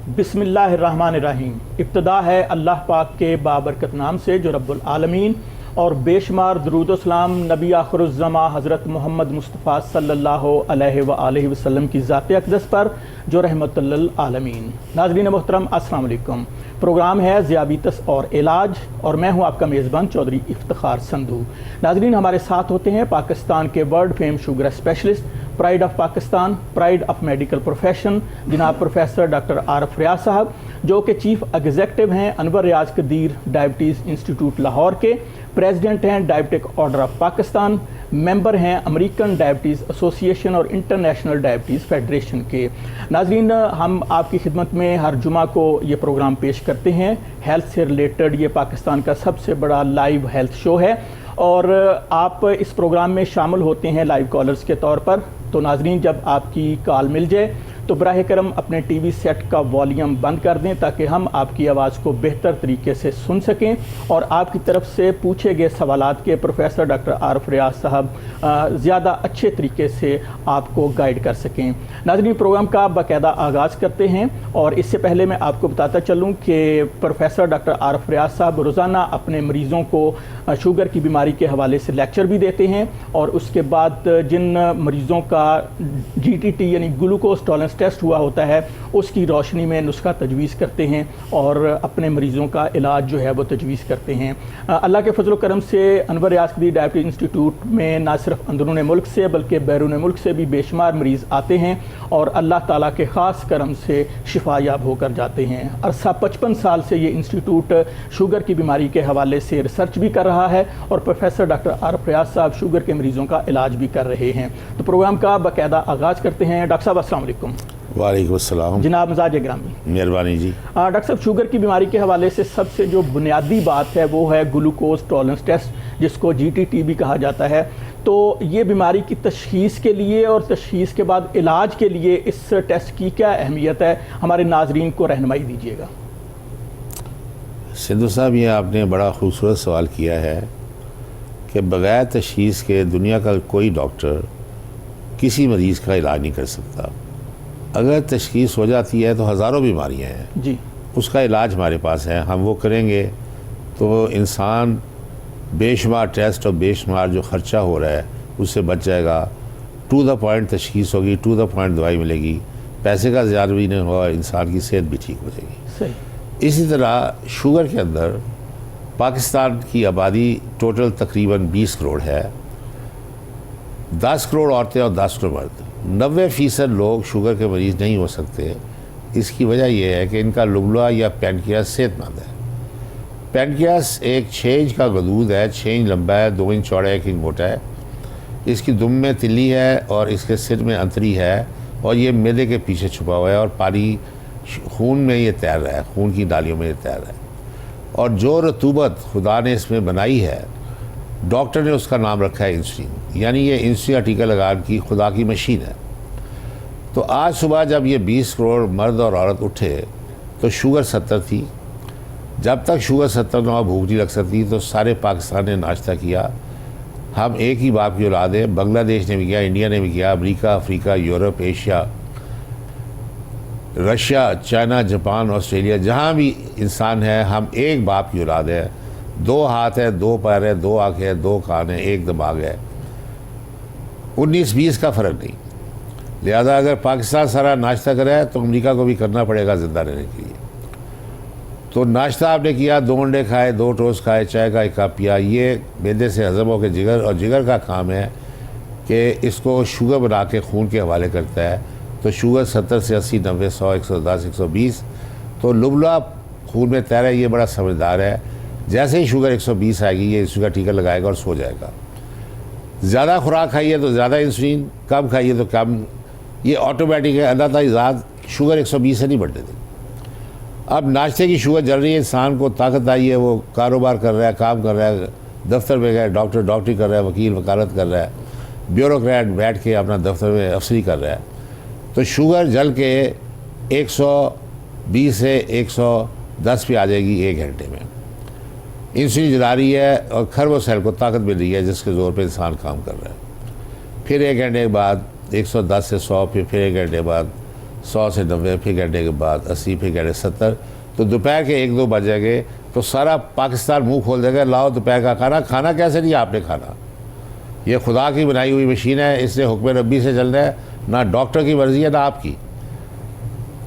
बिस्मिल्लाहिर्रहमानिर्रहीम। इब्तिदा है अल्लाह पाक के बाबरकत नाम से जो रब्बुल आलमीन, और बेशुमार दरूद व सलाम नबी आखिरुज़्ज़मा हज़रत मोहम्मद मुस्तफ़ा सल्लल्लाहु अलैहि वसल्लम की ज़ात अक़दस पर जो रहमतुल लिल आलमीन। नाज़रीन मोहतरम, अस्सलाम वालेकुम। प्रोग्राम है ज़ियाबीतस और इलाज, और मैं हूं आपका मेज़बान चौधरी इफ्तिखार संधू। नाज़रीन, हमारे साथ होते हैं पाकिस्तान के world fame sugar specialist, pride of Pakistan, pride of medical profession, जनाब प्रोफेसर डॉक्टर आरिफ रियाज साहब, जो कि चीफ एग्जीक्यूटिव हैं अनवर रियाज कदीर डायबिटीज़ इंस्टीट्यूट लाहौर के, प्रेसिडेंट हैं diabetic order of Pakistan, member हैं अमेरिकन डायबिटीज़ एसोसिएशन और इंटरनेशनल डायबिटीज़ फेडरेशन के। नाज़रीन, हम आपकी खिदमत में हर जुमा को ये प्रोग्राम पेश करते हैं। हेल्थ से रिलेटेड ये पाकिस्तान का सबसे बड़ा लाइव हेल्थ शो है, और आप इस प्रोग्राम में शामिल होते हैं लाइव कॉलर्स के तौर पर। तो नाज़रीन, जब आपकी कॉल मिल जाए तो बराह करम अपने टीवी सेट का वॉल्यूम बंद कर दें, ताकि हम आपकी आवाज़ को बेहतर तरीके से सुन सकें और आपकी तरफ से पूछे गए सवालात के प्रोफेसर डॉक्टर आरिफ रियाज साहब ज़्यादा अच्छे तरीके से आपको गाइड कर सकें। नाज़रीन, प्रोग्राम का बाकायदा आगाज़ करते हैं, और इससे पहले मैं आपको बताता चलूँ कि प्रोफेसर डॉक्टर आरिफ रियाज साहब रोज़ाना अपने मरीज़ों को शुगर की बीमारी के हवाले से लेक्चर भी देते हैं, और उसके बाद जिन मरीज़ों का GTT यानी ग्लूकोज टॉलरेंस टेस्ट हुआ होता है, उसकी रोशनी में नुस्खा तजवीज़ करते हैं और अपने मरीज़ों का इलाज जो है वो तजवीज़ करते हैं। अल्लाह के फजल करम से अनवर रियाज कदीर डायबिटीज़ इंस्टीट्यूट में न सिर्फ अंदरून मुल्क से बल्कि बैरून मुल्क से भी बेशुमार मरीज़ आते हैं, और अल्लाह ताला के ख़ास करम से शिफा याब होकर जाते हैं। अरसा 55 साल से ये इंस्टीट्यूट शुगर की बीमारी के हवाले से रिसर्च भी कर रहा है, और प्रोफेसर डॉक्टर आरिफ रियाज साहब शुगर के मरीज़ों का इलाज भी कर रहे हैं। तो प्रोग्राम का बाकायदा आगाज़ करते हैं। डॉक्टर साहब अस्सलाम वालेकुम। वालेकुम अस्सलाम जनाब मिजाज ग्रामी, मेहरबानी जी। डॉक्टर साहब, शुगर की बीमारी के हवाले से सबसे जो बुनियादी बात है वो है ग्लूकोज टॉलरेंस टेस्ट, जिसको GTT भी कहा जाता है। तो ये बीमारी की तशख़ीस के लिए और तशख़ीस के बाद इलाज के लिए इस टेस्ट की क्या अहमियत है, हमारे नाजरीन को रहनुमाई दीजिएगा। सिद्धू साहब, ये आपने बड़ा खूबसूरत सवाल किया है कि बग़ैर तशख़ीस के दुनिया का कोई डॉक्टर किसी मरीज़ का इलाज नहीं कर सकता। अगर तशख़ीस हो जाती है तो हज़ारों बीमारियां हैं जी, उसका इलाज हमारे पास है, हम वो करेंगे तो इंसान बेशुमार टेस्ट और बेशुमार जो ख़र्चा हो रहा है उससे बच जाएगा। टू द पॉइंट तशख़ीस होगी, टू द पॉइंट दवाई मिलेगी, पैसे का ज़्यादा भी नहीं होगा, इंसान की सेहत भी ठीक हो जाएगी। सही। इसी तरह शुगर के अंदर पाकिस्तान की आबादी टोटल तकरीबन 20 करोड़ है, 10 करोड़ औरतें और 10 करोड़ मर्द। 90% लोग शुगर के मरीज़ नहीं हो सकते। इसकी वजह यह है कि इनका लुबला या पैनक्रियास सेहतमंद है। पैनक्रियास एक 6 इंच का गदूद है, 6 इंच लंबा है, 2 इंच चौड़ा है, 1 इंच मोटा है। इसकी दुम में तिल्ली है और इसके सिर में अंतरी है, और ये मैदे के पीछे छुपा हुआ है, और पानी खून में ये तैर रहा है, खून की नालियों में ये तैर रहा है। और जो रतूबत खुदा ने इसमें बनाई है, डॉक्टर ने उसका नाम रखा है इंसुलिन, यानी ये इंसुलिन का टीका लगाने की खुदा की मशीन है। तो आज सुबह जब ये 20 करोड़ मर्द और औरत उठे तो शुगर 70 थी। जब तक शुगर 70 ना भूख नहीं लग सकती, तो सारे पाकिस्तान ने नाश्ता किया। हम एक ही बाप की औलाद हैं। बांग्लादेश ने भी किया, इंडिया ने भी किया, America, Africa, Europe, Asia, Russia, China, Japan, Australia, जहाँ भी इंसान है, हम एक बाप की औलाद है। 2 हाथ है, 2 पैर है, 2 आँखें हैं, 2 कान है, 1 दिमाग है। 19-20 का फ़र्क नहीं। लिहाजा अगर पाकिस्तान सारा नाश्ता करे तो अमेरिका को भी करना पड़ेगा ज़िंदा रहने के लिए। तो नाश्ता आपने किया, 2 अंडे खाए, 2 टोस्ट खाए, चाय का 1 कप पिया, ये मैदे से हज़म हो के जिगर, और जिगर का काम है कि इसको शुगर बना के खून के हवाले करता है। तो शुगर 70 से 80, 90, 100, 110, 120, तो लुबला खून में तैर है। ये बड़ा समझदार है। जैसे ही शुगर 120 आएगी, ये इंसुलिन का टीका लगाएगा और सो जाएगा। ज़्यादा खुराक खाइए तो ज़्यादा इंसुलिन, कम खाइए तो कम। ये ऑटोमेटिक है। अल्लाह ताला ज़ात शुगर 120 से नहीं बढ़ने देती। अब नाश्ते की शुगर जल रही है, इंसान को ताकत आई है, वो कारोबार कर रहा है, काम कर रहा है, दफ्तर में गए, डॉक्टर डॉक्टरी कर रहा है, वकील वकालत कर रहा है, ब्यूरोक्रेट बैठ के अपना दफ्तर में अफसरी कर रहा है। तो शुगर जल के 120 से 110 पे आ जाएगी 1 घंटे में। इंसुलिन जला रही है और खरबों सेल को ताकत मिल रही है, जिसके ज़ोर पे इंसान काम कर रहा है। फिर 1 घंटे के बाद 110 से 100 पे, फिर 1 घंटे बाद 100 से 90, फिर घंटे के बाद 80, फिर घंटे 70। तो दोपहर के 1-2 बज जाएंगे तो सारा पाकिस्तान मुंह खोल देगा, लाओ दोपहर का खाना। खाना कैसे नहीं आपने खाना, ये खुदा की बनाई हुई मशीन है, इसने हुक्म रब्बी से चलना है, ना डॉक्टर की मर्जी है ना आपकी।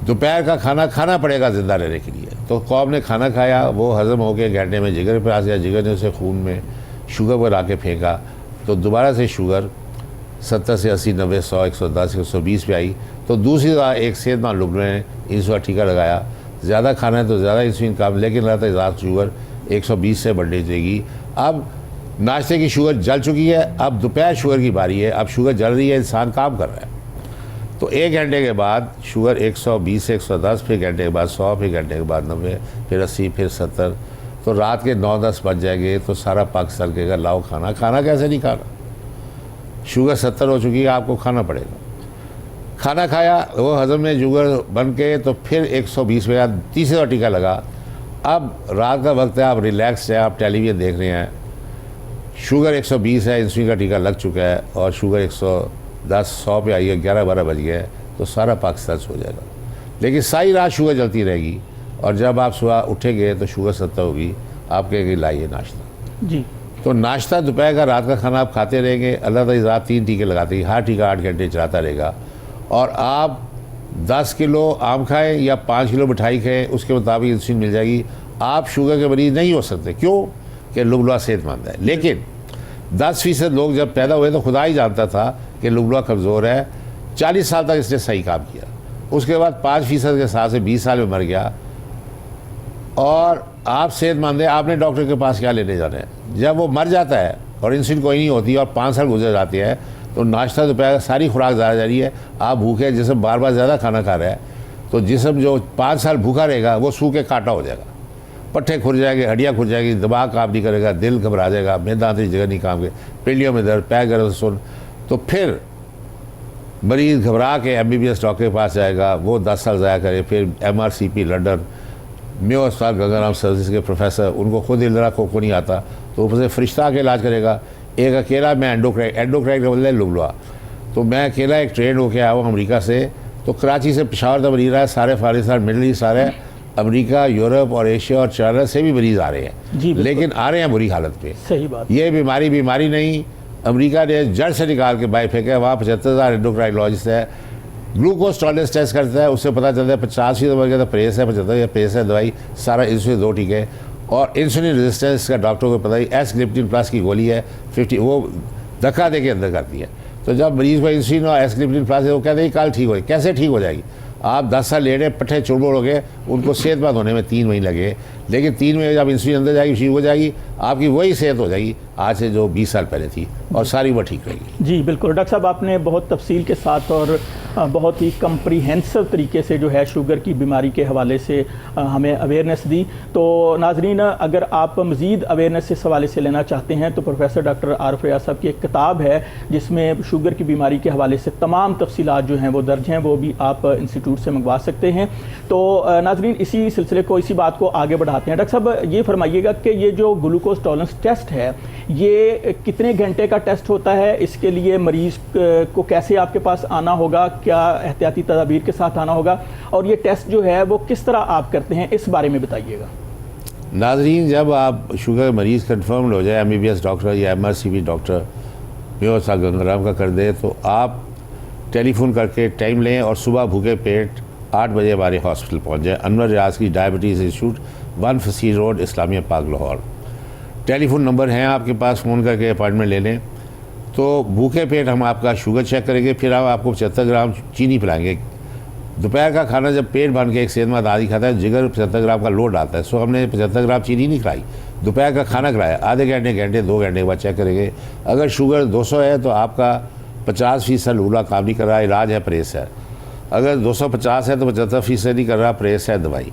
दोपहर का खाना खाना पड़ेगा ज़िंदा रहने के लिए। तो कौम ने खाना खाया, वो हज़म हो के घंटे में जिगर पे आ गया, जिगर ने उसे खून में शुगर पर आके फेंका, तो दोबारा से शुगर 70 से 80, 90, 100, 110, 120 पे आई। तो दूसरी दफ़ा एक सेहतमंद लोग ने इंसुलिन टीका लगाया, ज़्यादा खाना है तो ज़्यादा इंसुलिन कम, लेकिन रहता है ज़्यादा शुगर 120 से बढ़नी चाहिए। अब नाश्ते की शुगर जल चुकी है, अब दोपहर शुगर की बारी है, अब शुगर जल रही है, इंसान काम कर रहा है। तो 1 घंटे के बाद शुगर 120 से 110, फिर घंटे के बाद 100, फिर घंटे के बाद 90, फिर 80, फिर 70। तो रात के 9-10 बज जाएंगे तो सारा पाकिस्तान कहेगा लाओ खाना। खाना कैसे नहीं खाना, शुगर 70 हो चुकी है, आपको खाना पड़ेगा। खाना खाया, वो हज़म में शुगर बन के तो फिर 120 पे आया, तीसरा टीका लगा। अब रात का वक्त है, आप रिलैक्स है, आप टेलीविज़न देख रहे हैं, शुगर 120 है, इंसुलिन का टीका लग चुका है और शुगर 110-100 पे आई है, 11-12 बज गए तो सारा पाकिस्तान सो जाएगा। लेकिन सारी रात शुगर जलती रहेगी और जब आप सुबह उठेंगे तो शुगर 70 होगी, आप कहेंगे लाइए नाश्ता। जी। तो नाश्ता दोपहर का, रात का खाना आप खाते रहेंगे। अल्लाह ताला रात 3 टीके लगाते हैं, हर टीका 8 घंटे चलाता रहेगा। और आप 10 किलो आम खाएँ या 5 किलो मिठाई खाएँ, उसके मुताबिक इंसुलिन मिल जाएगी। आप शुगर के मरीज़ नहीं हो सकते, क्यों कि लुबला सेहतमंद है। लेकिन 10% लोग जब पैदा हुए तो खुदा ही जानता था कि लुबला कमज़ोर है। 40 साल तक इसने सही काम किया, उसके बाद 5% के साथ से 20 साल में मर गया। और आप सेहतमंद है, आपने डॉक्टर के पास क्या लेने जाना है। जब वो मर जाता है और इंसुलिन कोई नहीं होती और 5 साल गुजर जाते हैं तो नाश्ता दोपहर सारी खुराक ज़्यादा जा रही है, आप भूखे, जिसम बार बार ज़्यादा खाना खा रहा है तो जिसम जो 5 साल भूखा रहेगा वो सूखे काटा हो जाएगा, पट्टे खुर जाएंगे, हड्डियाँ खुर जाएगी, दिमाग काम नहीं करेगा, दिल घबरा जाएगा, मैदान की जगह नहीं काम के, पिंडियों में दर्द, पैर गर्म सुन। तो फिर मरीज़ घबरा के MBBS डॉक्टर के पास जाएगा, वो 10 साल ज़ाया करे। फिर MRCP लंदन, मेयो अस्पताल गंगाराम सर्विस के प्रोफेसर, उनको खुद इल्दरा को नहीं आता तो ऊपर से फरिश्ता के इलाज करेगा। एक अकेला मैं एंडोक्राइन का मतलब लुबला, तो मैं अकेला एक ट्रेन होके आया हूँ अमेरिका से। तो कराची से पेशावर तक मरीज़ रहा है, सारे फारिस्तान, मिडल ईस्ट आ रहे हैं, अमेरिका, यूरोप और एशिया और चाइना से भी मरीज़ आ रहे हैं, लेकिन आ रहे हैं बुरी हालत पे। सही बात। ये बीमारी नहीं, अमेरिका ने जड़ से निकाल के बाहर फेंका है। वहाँ 75,000 एंडोक्राइनोलॉजिस्ट है, ग्लूकोज टॉलरेंस टेस्ट करता है, उससे पता चलता है 50% मर गया तो प्रेस है, 75 प्रेस है, दवाई सारा इंसुलिन 2 टीके। और इंसुलिन रेजिस्टेंस का डॉक्टरों को पता ही, एसग्लिप्टिन प्लस की गोली है 50, वो धक्का दे के अंदर करती है। तो जब मरीज़ को इंसुलिन और एसग्लिप्टिन प्लस है, वो कहते हैं कल ठीक हो, कैसे ठीक हो जाएगी। आप 10 साल ले रहे, पट्टे चुड़बुड़ हो गए, उनको सेहतमंद होने में 3 महीने लगे, लेकिन 3 महीने जब इंसुलिन अंदर जाएगी, ठीक हो जाएगी, आपकी वही सेहत हो जाएगी आज से जो 20 साल पहले थी, और सारी वो ठीक रहेगी। जी बिल्कुल डॉक्टर साहब, आपने बहुत तफसील के साथ और बहुत ही कम्प्रीहेंसिव तरीके से जो है शुगर की बीमारी के हवाले से हमें अवेयरनेस दी। तो नाजरीन, अगर आप मज़ीद अवेयरनेस इस हवाले से लेना चाहते हैं तो प्रोफेसर डॉक्टर आरिफ रियाज साहब की एक किताब है जिसमें शुगर की बीमारी के हवाले से तमाम तफसीलात जो हैं वो दर्ज हैं, वो भी आप इंस्टीट्यूट से मंगवा सकते हैं। तो नाजरीन, इसी सिलसिले को, इसी बात को आगे बढ़ाते हैं। डॉक्टर साहब, ये फरमाइएगा कि ये जो ग्लूकोज टॉलरेंस टेस्ट है, ये कितने घंटे का टेस्ट होता है, इसके लिए मरीज़ को कैसे आपके पास आना होगा, क्या एहतियाती तदाबीर के साथ आना होगा, और ये टेस्ट जो है वो किस तरह आप करते हैं, इस बारे में बताइएगा। नाजरीन, जब आप शुगर मरीज़ कन्फर्म हो जाए, MBBS डॉक्टर या MRCP डॉक्टर मेयो अस्पताल गंगाराम का कर दे, तो आप टेलीफोन करके टाइम लें और सुबह भूखे पेट 8 बजे हमारे हॉस्पिटल पहुँच जाए। अनवर रियाज की डायबिटीज़ इंस्टीट्यूट, 1 फसील road, Islamia park, Lahore. Telephone number हैं आपके पास, फ़ोन करके अपॉइंटमेंट ले लें। तो भूखे पेट हम आपका शुगर चेक करेंगे, फिर हम आपको 75 ग्राम चीनी पिलाएंगे। दोपहर का खाना जब पेट भर के एक सेहतमंद आदमी खाता है, जिगर 75 ग्राम का लोड आता है, सो हमने 75 ग्राम चीनी नहीं खिलाई, दोपहर का खाना खिलाया। आधे घंटे 2 घंटे के बाद चेक करेंगे। अगर शुगर 200 है तो आपका 50% लूला काम नहीं कर रहा, इलाज है, प्रेस है। अगर 250 है तो 75% नहीं कर रहा, प्रेस है, दवाई।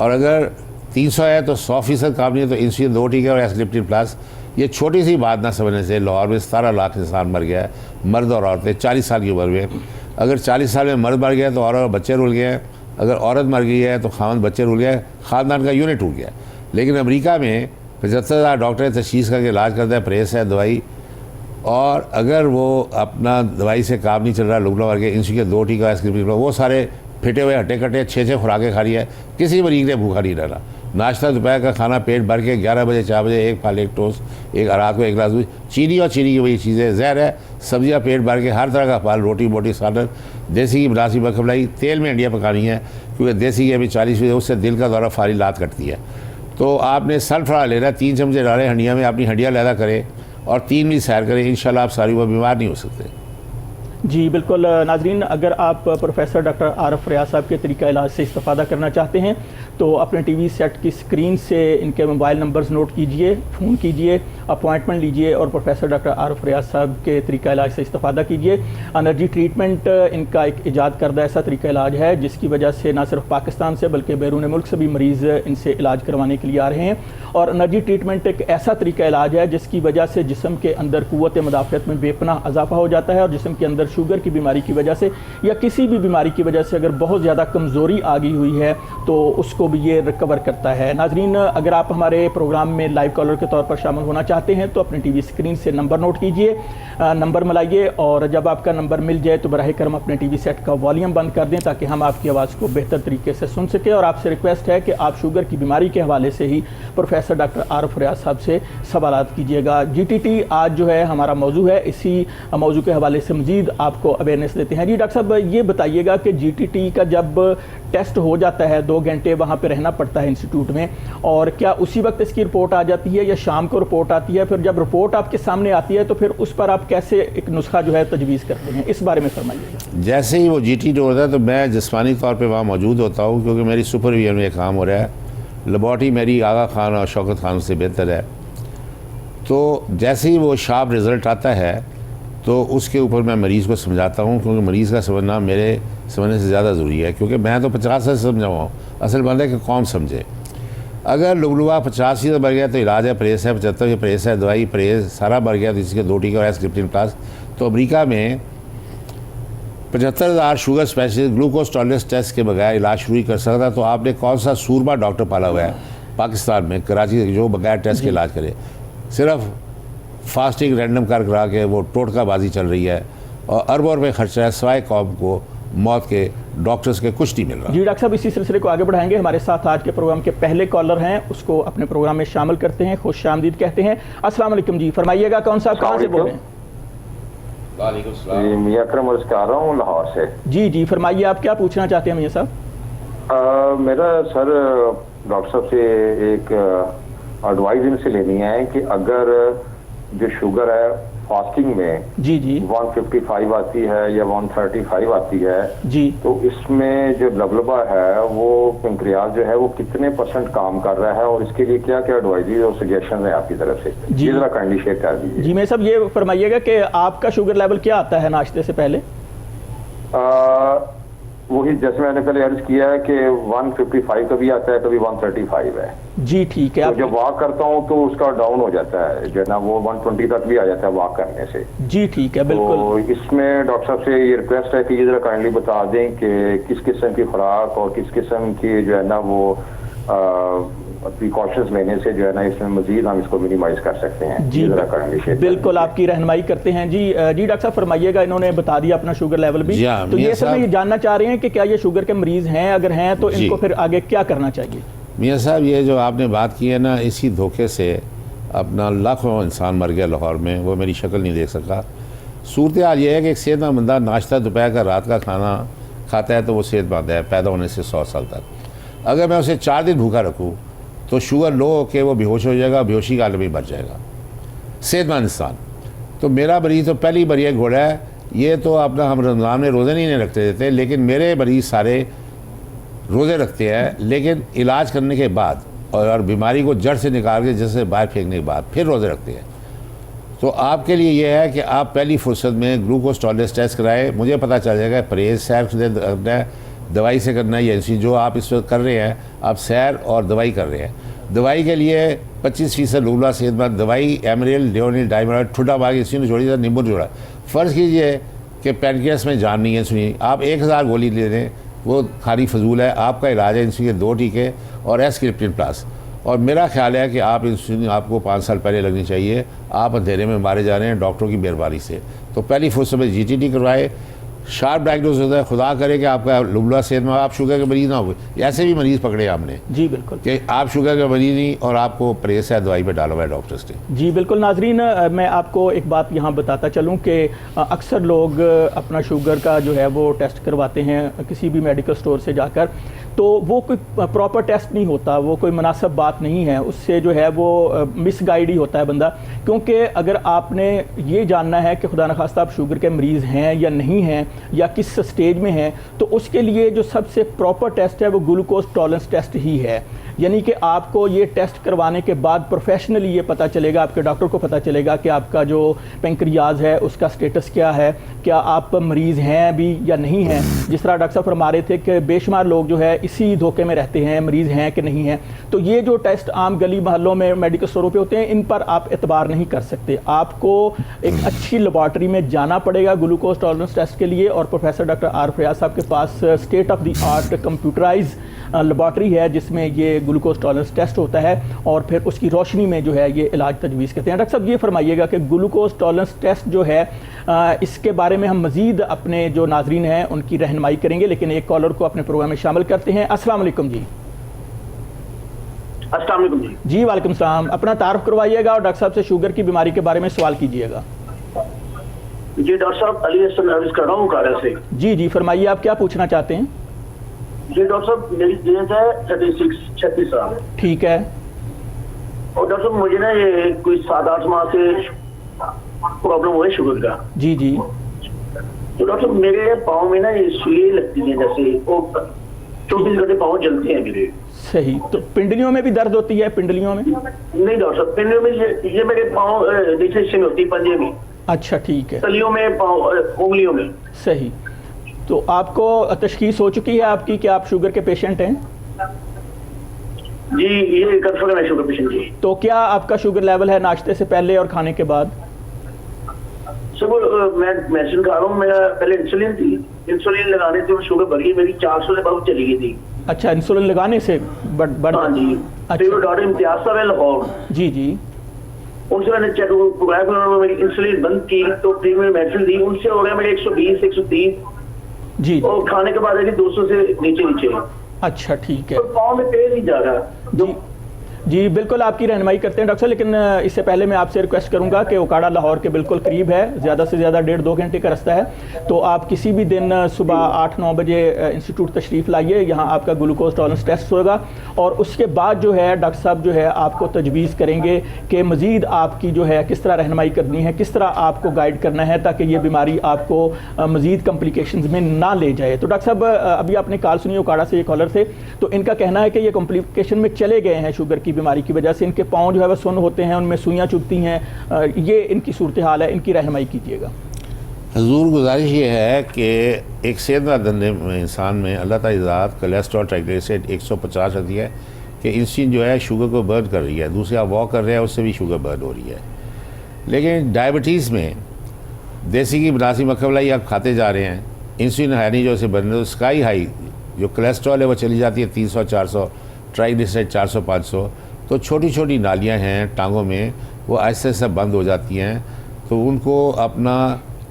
और अगर 300 है तो 100% काम नहीं है, तो इंसुलिन 2 टीके और एसग्लिप्टिन प्लस। ये छोटी सी बात ना समझने से लाहौर में 17 लाख इंसान मर गया है, मर्द और औरतें 40 साल की उम्र में। अगर 40 साल में मर्द मर गया तो और बच्चे रुल गए हैं, अगर औरत मर गई है तो खानदान बच्चे रुल गए, ख़ानदान का यूनिट टूट गया। लेकिन अमेरिका में 75,000 डॉक्टर तशखीस करके इलाज करता है, प्रेस है, दवाई। और अगर वो अपना दवाई से काम नहीं चल रहा, लुबला मर के इंसुलिन के 2 टीका एसग्लिप्टिन, वो सारे फिटे हुए हटे कटे 6-6 खुराकें खा रही है, किसी मरीज ने भूखा नहीं रहना। नाश्ता दोपहर का खाना पेट भर के 11 बजे 4 बजे एक फल एक टोस्ट, एक रात को एक गिलास दूध, चीनी और चीनी की वही चीज़ें जहर है। सब्जियां पेट भर के हर तरह का फल, रोटी मोटी सालन, देसी की बनासी मखमलाई, तेल में हंडियाँ पकानी है क्योंकि देसी की अभी 40% उससे दिल का दौरा फारी लात कटती है। तो आपने सनफ्लावर लेना, 3 चमचे डालें हंडिया में, अपनी हंडियाँ लैदा करें और 3 मिनट सैर करें, इंशाल्लाह आप सारी वो बीमार नहीं हो सकते। जी बिल्कुल नाजरीन, अगर आप प्रोफेसर डॉक्टर आरफ रियाज साहब के तरीका इलाज से इस्तेफादा करना चाहते हैं तो अपने टीवी सेट की स्क्रीन से इनके मोबाइल नंबर्स नोट कीजिए, फ़ोन कीजिए, अपॉइंटमेंट लीजिए और प्रोफेसर डॉक्टर आरफ रियाज साहब के तरीका इलाज से इस्तेफादा कीजिए। एनर्जी ट्रीटमेंट इनका एक ईजाद करदा ऐसा तरीका इलाज है जिसकी वजह से ना सिर्फ पाकिस्तान से बल्कि बैरून मुल्क से भी मरीज़ इनसे इलाज करवाने के लिए आ रहे हैं। और एनर्जी ट्रीटमेंट एक ऐसा तरीका इलाज है जिसकी वजह से जिस्म के अंदर क़ुव्वत मुदाफ़अत में बेपनाह इजाफा हो जाता है और जिस्म के अंदर शुगर की बीमारी की वजह से या किसी भी बीमारी की वजह से अगर बहुत ज़्यादा कमज़ोरी आ गई हुई है तो उसको भी ये रिकवर करता है। नाजरीन, अगर आप हमारे प्रोग्राम में लाइव कॉलर के तौर पर शामिल होना चाहते हैं तो अपने टीवी स्क्रीन से नंबर नोट कीजिए, नंबर मिलाइए और जब आपका नंबर मिल जाए तो बराह करम अपने टीवी सेट का वॉल्यूम बंद कर दें ताकि हम आपकी आवाज़ को बेहतर तरीके से सुन सकें। और आपसे रिक्वेस्ट है कि आप शुगर की बीमारी के हवाले से ही प्रोफेसर डॉक्टर आरफ रियाज साहब से सवालात कीजिएगा। GTT आज जो है हमारा मौजू है, इसी मौजू के हवाले से मज़ीद आपको अवेयरनेस देते हैं। जी डॉक्टर साहब, ये बताइएगा कि GTT का जब टेस्ट हो जाता है 2 घंटे वहाँ पे रहना पड़ता है इंस्टीट्यूट में, और क्या उसी वक्त इसकी रिपोर्ट आ जाती है या शाम को रिपोर्ट आती है? फिर जब रिपोर्ट आपके सामने आती है तो फिर उस पर आप कैसे एक नुस्खा जो है तजवीज़ करते हैं, इस बारे में फरमाइएगा। जैसे ही वो GTT होता है तो मैं जिस्मानी तौर पे वहाँ मौजूद होता हूँ क्योंकि मेरी सुपरविजन में काम हो रहा है। लेबॉर्ट्री मेरी आगा खान और शौकत खान से बेहतर है। तो जैसे ही वो शार्प रिज़ल्ट आता है तो उसके ऊपर मैं मरीज़ को समझाता हूँ क्योंकि मरीज़ का समझना मेरे समझने से ज़्यादा ज़रूरी है क्योंकि मैं तो 50 से समझाऊँ, असल बात है कि कौन समझे। अगर लुबलुआ 85 मर गया तो इलाज है, परहेज़ है, 75 की परहेज़ है, दवाई परहेज़ सारा मर गया तो इसके 2 टीके और एस्क्रिप्टिन प्लस। तो अमेरिका में 75,000 sugar specialist glucose tolerance test के बगैर इलाज शुरू कर सकता। तो आपने कौन सा सूरमा डॉक्टर पाला हुआ है पाकिस्तान में कराची जो बगैर टेस्ट के इलाज करे? सिर्फ फास्टिंग रैंडम करा के वो टोटकाबाजी चल रही है और अरबों रुपये खर्चा है, सवाए कौम को मौत के डॉक्टर्स के कुछ नहीं मिल रहा। जी डॉक्टर साहब, इसी सिलसिले को आगे बढ़ाएंगे। हमारे साथ आज के प्रोग्राम के पहले कॉलर हैं, उसको अपने प्रोग्राम में शामिल करते हैं, खुश आमदीद कहते हैं। अस्सलाम वालेकुम जी, फरमाइएगा कौन साहब, कहाँ से बोल रहे हैं? जी मियां अकरम अर्ज कर रहा हूँ लाहौर से। जी जी फरमाइए, आप क्या पूछना चाहते हैं मियां साहब? मेरा सर डॉक्टर साहब से एक एडवाइस इनसे लेनी है कि अगर जो शुगर है फास्टिंग में जी जी 155 आती है या 135 आती है जी, तो इसमें जो लबलबा है वो पेंक्रियाज जो है वो कितने % काम कर रहा है और इसके लिए क्या क्या एडवाइजेज और सजेशन है आपकी तरफ से, जी जरा काइंडली शेयर कर दीजिए। जी मैं सब ये फरमाइएगा कि आपका शुगर लेवल क्या आता है नाश्ते से पहले? वही जैसे मैंने पहले अर्ज किया है कि 155 कभी आता है, कभी 135 है। जी ठीक है। तो जब वॉक करता हूँ तो उसका डाउन हो जाता है जो है ना, वो 120 तक भी आ जाता है वॉक करने से। जी ठीक है, बिल्कुल। तो इसमें डॉक्टर साहब से ये रिक्वेस्ट है कि ये जरा काइंडली बता दें कि किस किस्म की खुराक और किस किस्म की जो है ना वो प्रिकॉशंस लेने से जो है ना इसमें मजीद हम इसको मिनिमाइज कर सकते हैं। जी बिल्कुल, आपकी रहनुमाई करते हैं। जी जी डॉक्टर साहब फरमाइएगा, इन्होंने बता दिया अपना शुगर लेवल भी, तो ये सब ये जानना चाह रहे हैं कि क्या ये शुगर के मरीज हैं, अगर हैं तो इनको फिर आगे क्या करना चाहिए? मियाँ साहब, ये जो आपने बात की है ना, इसी धोखे से अपना लाखों इंसान मर गया लाहौर में, वो मेरी शक्ल नहीं देख सका। सूरत हाल ये है कि एक सेहतमंद बंदा नाश्ता दोपहर का रात का खाना खाता है तो वो सेहतमंद है पैदा होने से 100 साल तक। अगर मैं उसे 4 दिन भूखा रखूँ तो शुगर लो होकर वो बेहोश हो जाएगा, बेहोशी का आलम में मर जाएगा सेहतमंद इंसान। तो मेरा मरीज़ तो पहली बढ़िया घोड़ा है, ये तो अपना हम रमज़ान में रोज़े नहीं रखते देते, लेकिन मेरे मरीज़ सारे रोज़े रखते हैं, लेकिन इलाज करने के बाद और बीमारी को जड़ से निकाल के जैसे बाहर फेंकने के बाद फिर रोज़े रखते हैं। तो आपके लिए ये है कि आप पहली फुर्सत में ग्लूकोज टॉलरेंस टेस्ट कराएं, मुझे पता चल जाएगा परहेज़ सैर करना है, दवाई से करना है, या इसी जो आप इस वक्त कर रहे हैं आप सैर और दवाई कर रहे हैं। दवाई के लिए 25% लूला सेहतमंद दवाई एमरेल लियोनिल डाइमराइड ठुडा बाग इसी ने जोड़ी, नींबू जोड़ा। फ़र्ज़ कीजिए कि पैनक्रियास में जान नहीं है, सुनिए आप 1000 गोली ले लें, वो खाली फजूल है। आपका इलाज है इंसुलिन के 2 टीके और एस्क्रिप्टिन प्लस। और मेरा ख्याल है कि आप इंसुलिन आपको 5 साल पहले लगनी चाहिए, आप अंधेरे में मारे जा रहे हैं डॉक्टरों की मेहरबानी से। तो पहली फुर्सत में GTT करवाए, शार्प डायग्नोस होता है। खुदा करे कि आपका लुबला सेहत में आप शुगर के मरीज़ ना हो, ऐसे भी मरीज़ पकड़े हमने जी बिल्कुल कि आप शुगर के मरीज़ नहीं और आपको परहेज़ है दवाई पे डाला हुआ है डॉक्टर्स ने। जी बिल्कुल नाजरीन, मैं आपको एक बात यहाँ बताता चलूँ कि अक्सर लोग अपना शुगर का जो है वो टेस्ट करवाते हैं किसी भी मेडिकल स्टोर से जाकर, तो वो कोई प्रॉपर टेस्ट नहीं होता, वो कोई मुनासिब बात नहीं है, उससे जो है वो मिसगाइड ही होता है बंदा। क्योंकि अगर आपने ये जानना है कि खुदा न खास्ता आप शुगर के मरीज़ हैं या नहीं हैं या किस स्टेज में हैं, तो उसके लिए जो सबसे प्रॉपर टेस्ट है वो ग्लूकोज टॉलरेंस टेस्ट ही है। यानी कि आपको ये टेस्ट करवाने के बाद प्रोफेशनली ये पता चलेगा, आपके डॉक्टर को पता चलेगा कि आपका जो पेंक्रियाज है उसका स्टेटस क्या है, क्या आप मरीज़ हैं भी या नहीं हैं। जिस तरह डॉक्टर साहब फरमा रहे थे कि बेशुमार लोग जो है इसी धोखे में रहते हैं, मरीज़ हैं कि नहीं हैं। तो ये जो टेस्ट आम गली मोहल्लों में मेडिकल स्टोरों पे होते हैं, इन पर आप एतबार नहीं कर सकते। आपको एक अच्छी लेबॉर्ट्री में जाना पड़ेगा ग्लूकोज टॉलरेंस टेस्ट के लिए, और प्रोफेसर डॉक्टर आर फयाज साहब के पास state of the art computerise laboratory है जिसमें ये ग्लूकोज टॉलरेंस टेस्ट होता है, और फिर उसकी रोशनी में जो है ये इलाज तजवीज़ करते हैं। डॉक्टर साहब ये फरमाइएगा कि ग्लूकोज टॉलरेंस टेस्ट जो है इसके बारे में हम मज़ीद अपने जो नाजरीन हैं उनकी रहनुमाई करेंगे, लेकिन एक कॉलर को अपने प्रोग्राम में शामिल करते हैं। अस्सलाम वालेकुम जी। अस्सलाम वालेकुम जी। जी वालेकुम सलाम। अपना तारुफ करवाइएगा और डॉक्टर साहब से शुगर की बीमारी के बारे में सवाल कीजिएगा। जी डॉक्टर साहब, अली हसन अर्ज कर रहा हूँ कारा से। जी जी फरमाइए, आप क्या पूछना चाहते हैं? जी डॉक्टर साहब, मेरी एज है 36 साल। ठीक है। और डॉक्टर साहब मुझे ना ये कोई 7-8 माह से प्रॉब्लम हुआ है शुगर का। जी जी। तो डॉक्टर साहब मेरे पाँव में ना ये सुई लगती है, जैसे वो 24 घंटे पाँव जलते हैं मेरे। सही। तो पिंडलियों में भी दर्द होती है? पिंडलियों में नहीं डॉक्टर साहब, पिंडलियों में ये मेरे पाँव नीचे से होती है, पंजे में। अच्छा ठीक है। तलियों में, पाँव, उंगलियों में। सही। तो आपको तशखीस हो चुकी है आपकी कि आप शुगर के पेशेंट हैं? जी ये कंफर्म है, शुगर पेशेंट जी। तो क्या आपका शुगर लेवल है नाश्ते से पहले और खाने के बाद? सर मैं मेडिसिन खा रहा हूँ, मेरा पहले इंसुलिन थी, इंसुलिन लगाने से शुगर बढ़ गई मेरी, 400 से बहुत चली गई थी। अच्छा, इंसुलिन लगाने से बढ़? हाँ जी। अच्छा। डॉक्टर इम्तियाज साहब है लाहौर। जी जी। उनसे मैंने चेक करवाया, उन्होंने मेरी इंसुलिन बंद की, तो फिर मैंने मेडिसिन दी, उनसे हो गया मेरे 120-130। जी। और खाने के बाद 200 से नीचे। अच्छा ठीक है। तो पाँव में तेल नहीं जा रहा। जी जी बिल्कुल आपकी रहनुमाई करते हैं डॉक्टर साहब, लेकिन इससे पहले मैं आपसे रिक्वेस्ट करूंगा कि ओकाड़ा लाहौर के बिल्कुल करीब है, ज़्यादा से ज़्यादा 1.5-2 घंटे का रास्ता है। तो आप किसी भी दिन सुबह 8-9 बजे इंस्टीट्यूट तशरीफ़ लाइए, यहाँ आपका ग्लूकोज टॉलरेंस टेस्ट होगा, और उसके बाद जो है डॉक्टर साहब जो है आपको तजवीज़ करेंगे कि मज़ीद आपकी जो है किस तरह रहनुमाई करनी है, किस तरह आपको गाइड करना है ताकि ये बीमारी आपको मज़ीद कॉम्प्लिकेशंस में ना ले जाए। तो डॉक्टर साहब अभी आपने कॉल सुनी ओकाड़ा से, ये कॉलर से, तो इनका कहना है कि ये कॉम्प्लिकेशन में चले गए हैं शुगर की बीमारी की वजह से, इनके पाँव जो है वह सुन्न होते हैं, उनमें सुइयाँ चुभती हैं, ये इनकी सूरत हाल है, इनकी रहनुमाई कीजिएगा। हजूर गुजारिश ये है कि एक सेहतमंद इंसान में अल्लाह ताला ज़ात कोलेस्ट्रॉल ट्राइग्लिसराइड 150 रखती है कि इंसुलिन जो है शुगर को बर्न कर रही है, दूसरे आप वॉक कर रहे हैं उससे भी शुगर बर्न हो रही है। लेकिन डायबिटीज़ में देसी की बनासी मक्खमलाई आप खाते जा रहे हैं, इंसुलिन है नहीं जो उसे बर्न, तो स्काई हाई जो कोलेस्ट्रॉल है वो चली जाती है 300-400, ट्राइग्लिसराइड 400-500। तो छोटी छोटी नालियाँ हैं टांगों में, वो ऐसे ऐसे बंद हो जाती हैं, तो उनको अपना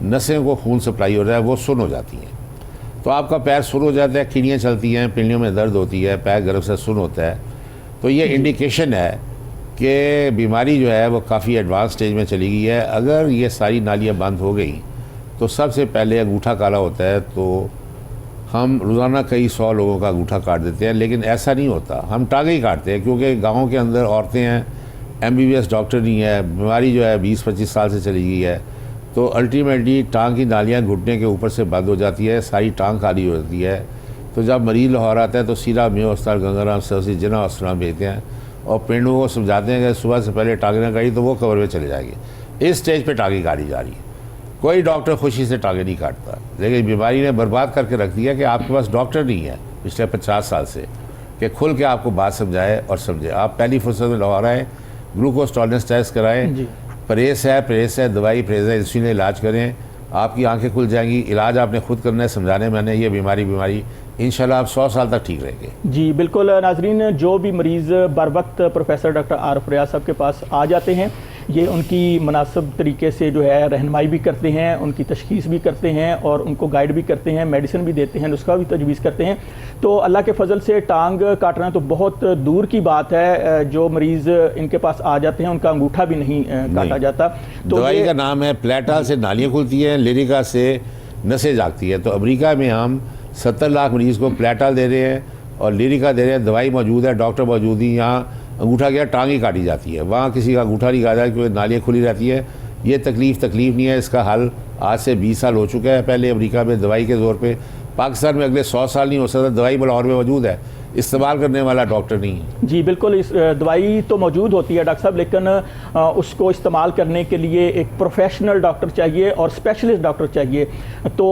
नसें को खून सप्लाई हो रहा है, वो सुन्न हो जाती हैं। तो आपका पैर सुन्न हो जाता है, खिड़ियाँ चलती हैं, पिंडियों में दर्द होती है, पैर गर्म से सुन्न होता है। तो ये इंडिकेशन है कि बीमारी जो है वो काफ़ी एडवांस स्टेज में चली गई है। अगर ये सारी नालियाँ बंद हो गई तो सबसे पहले अंगूठा काला होता है, तो हम रोज़ाना कई 100 लोगों का अंगूठा काट देते हैं, लेकिन ऐसा नहीं होता, हम टांगे ही काटते हैं, क्योंकि गाँव के अंदर औरतें हैं, MBBS डॉक्टर नहीं है, बीमारी जो है 20-25 साल से चली गई है, तो अल्टीमेटली टांग की नालियाँ घुटने के ऊपर से बंद हो जाती है, सारी टांग खाली हो जाती है। तो जब मरीज़ लाहौर आता है तो सीधा मेयो अस्पताल, गंगाराम सरसी, जिना अस्पताल भेजते हैं और पेंडों को समझाते हैं कि सुबह से पहले टांगे ना काटी तो वो कवर में चले जाएंगे। इस स्टेज पे टांगे काटी जा रही है, कोई डॉक्टर खुशी से टांगे नहीं काटता, लेकिन बीमारी ने बर्बाद करके रख दिया कि आपके पास डॉक्टर नहीं है पिछले 50 साल से कि खुल के आपको बात समझाए और समझे। आप पहली फुर्सत में लाहौर आए, ग्लूकोज टॉलरेंस टेस्ट कराएं, परहेज़ है, दवाई परहेज़ है, इंसुलिन इलाज करें, आपकी आंखें खुल जाएंगी। इलाज आपने खुद करना है, समझाने मैंने ये बीमारी इंशाल्लाह आप 100 साल तक ठीक रहेंगे। जी बिल्कुल नाजरीन, जो भी मरीज़ बर वक्त प्रोफेसर डॉक्टर आर फयाज साहब के पास आ जाते हैं, ये उनकी मुनासिब तरीके से जो है रहनुमाई भी करते हैं, उनकी तशखीस भी करते हैं और उनको गाइड भी करते हैं, मेडिसिन भी देते हैं, नुस्खा भी तजवीज़ करते हैं। तो अल्लाह के फजल से टांग काटना तो बहुत दूर की बात है, जो मरीज़ इनके पास आ जाते हैं उनका अंगूठा भी नहीं काटा जाता। तो दवाई का नाम है प्लेटाल से नालियाँ खुलती हैं, लिरिका से नसें जागती है। तो अमेरिका में हम 70 लाख मरीज़ को प्लेटाल दे रहे हैं और लिरिका दे रहे हैं, दवाई मौजूद है, डॉक्टर मौजूद ही। यहाँ अंगूठा गया, टांग ही काटी जाती है, वहाँ किसी का अंगूठा नहीं काटा क्योंकि नालियाँ खुली रहती है। ये तकलीफ़ नहीं है, इसका हल आज से 20 साल हो चुका है। पहले अमेरिका में दवाई के ज़ोर पे, पाकिस्तान में अगले 100 साल नहीं हो सकता। दवाई लाहौर में मौजूद है, इस्तेमाल करने वाला डॉक्टर नहीं है। जी बिल्कुल, इस दवाई तो मौजूद होती है डॉक्टर साहब, लेकिन उसको इस्तेमाल करने के लिए एक प्रोफेशनल डॉक्टर चाहिए और स्पेशलिस्ट डॉक्टर चाहिए। तो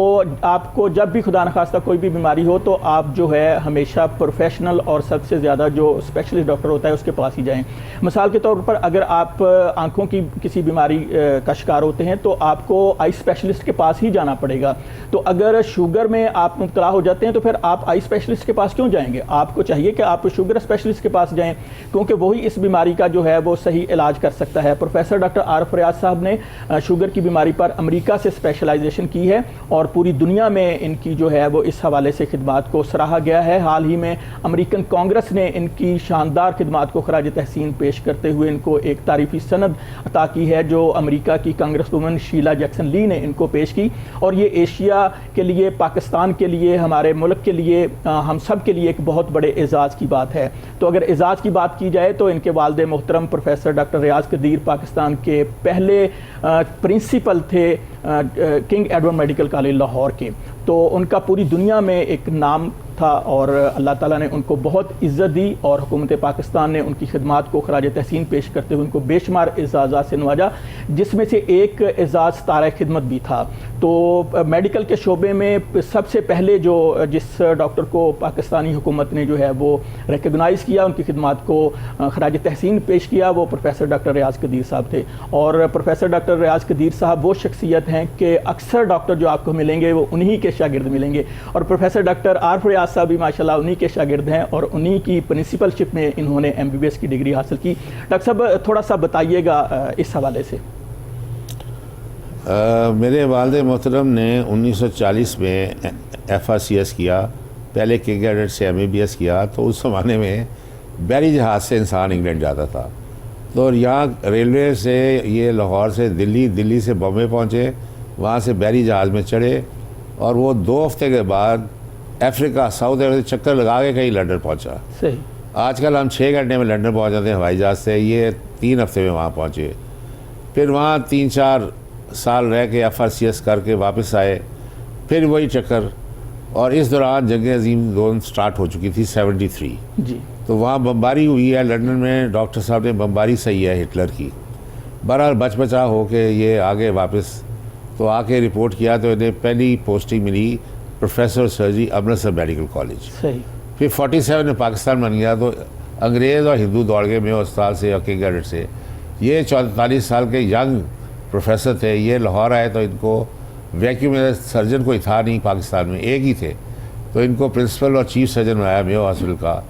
आपको जब भी खुदा न खास्ता कोई भी बीमारी हो तो आप जो है हमेशा प्रोफेशनल और सबसे ज़्यादा जो स्पेशलिस्ट डॉक्टर होता है उसके पास ही जाएं। मिसाल के तौर पर अगर आप आँखों की किसी बीमारी का शिकार होते हैं तो आपको आई स्पेशलिस्ट के पास ही जाना पड़ेगा। तो अगर शुगर में आप मुब्तला हो जाते हैं तो फिर आप आई स्पेशलिस्ट के पास क्यों जाएंगे? आपको चाहिए कि आप शुगर स्पेशलिस्ट के पास जाएं, क्योंकि वही इस बीमारी का जो है वो सही इलाज कर सकता है। प्रोफेसर डॉक्टर आरिफ रियाज साहब ने शुगर की बीमारी पर अमेरिका से स्पेशलाइजेशन की है और पूरी दुनिया में इनकी जो है वो इस हवाले से खिदमात को सराहा गया है। हाल ही में अमेरिकन कांग्रेस ने इनकी शानदार खिदमात को खराज तहसीन पेश करते हुए इनको एक तारीफी सनद अता की है, जो अमेरिका की कांग्रेस वुमन शीला जैक्सन ली ने इनको पेश की। और ये एशिया के लिए, पाकिस्तान के लिए, हमारे मुल्क के लिए, हम सब के लिए एक बहुत बड़े एजाज़ की बात है। तो अगर एजाज़ की बात की जाए तो इनके वालिद मोहतरम प्रोफेसर डॉक्टर रियाज कदीर पाकिस्तान के पहले प्रिंसिपल थे king Edward medical college Lahore के। तो उनका पूरी दुनिया में एक नाम था और अल्लाह ताला ने उनको बहुत इज़्ज़त दी और हुकूमत पाकिस्तान ने उनकी खिदमात को खराज तहसीन पेश करते हुए उनको बेशुमार एजाज़ात से नवाजा, जिसमें से एक एजाज़ तारा खिदमत भी था। तो मेडिकल के शोबे में सबसे पहले जिस डॉक्टर को पाकिस्तानी हुकूमत ने जो है वो रिकगनाइज़ किया, उनकी खिदमात को खराज तहसीन पेश किया, वो प्रोफेसर डॉक्टर रियाज कदीर साहब थे। और प्रोफेसर डॉक्टर रियाज कदीर साहब वो शख्सियत हैं कि अक्सर डॉक्टर जो आपको मिलेंगे वो उन्हीं के शागिर्द मिलेंगे और प्रोफेसर डॉक्टर आरिफ रियाज साहब भी माशाल्लाह उन्हीं के शागिर्द हैं और उन्हीं की प्रिंसिपलशिप में इन्होंने MBBS की डिग्री हासिल की। डॉक्टर साहब थोड़ा सा बताइएगा इस हवाले से। मेरे वालिद मोहतरम ने 1940 में FRCS किया, पहले किंग एडवर्ड से MBBS किया। तो उस ज़माने में बैरी जहाज़ से इंसान इंग्लैंड जाता था। तो यहाँ रेलवे से ये लाहौर से दिल्ली, दिल्ली से बॉम्बे पहुँचे, वहाँ से बैरी जहाज़ में चढ़े और वो 2 हफ्ते के बाद अफ्रीका, साउथ अफ्रीका से चक्कर लगा के कहीं लंदन पहुँचा। सही। आजकल हम 6 घंटे में लंदन पहुँच जाते हैं हवाई जहाज़ से, ये 3 हफ्ते में वहाँ पहुँचे। फिर वहाँ 3-4 साल रह के FRCS करके वापस आए, फिर वही चक्कर। और इस दौरान जंग अजीम 2 स्टार्ट हो चुकी थी 73 जी। तो वहाँ बमबारी हुई है लंदन में, डॉक्टर साहब ने बमबारी सही है हिटलर की। बहरहाल बच बचा हो के ये आगे वापस तो आके रिपोर्ट किया तो इन्हें पहली पोस्टिंग मिली professor surgery Amritsar medical college. सही। फिर 47 में पाकिस्तान बन गया तो अंग्रेज़ और हिंदू दौड़ गए मेयो अस्पताल से और किंग एडवर्ड से। ये 44 साल के यंग प्रोफेसर थे, ये लाहौर आए तो इनको वैक्यूम सर्जन कोई था नहीं पाकिस्तान में, एक ही थे। तो इनको प्रिंसिपल और चीफ सर्जन बनाया मेयो हॉस्पिटल का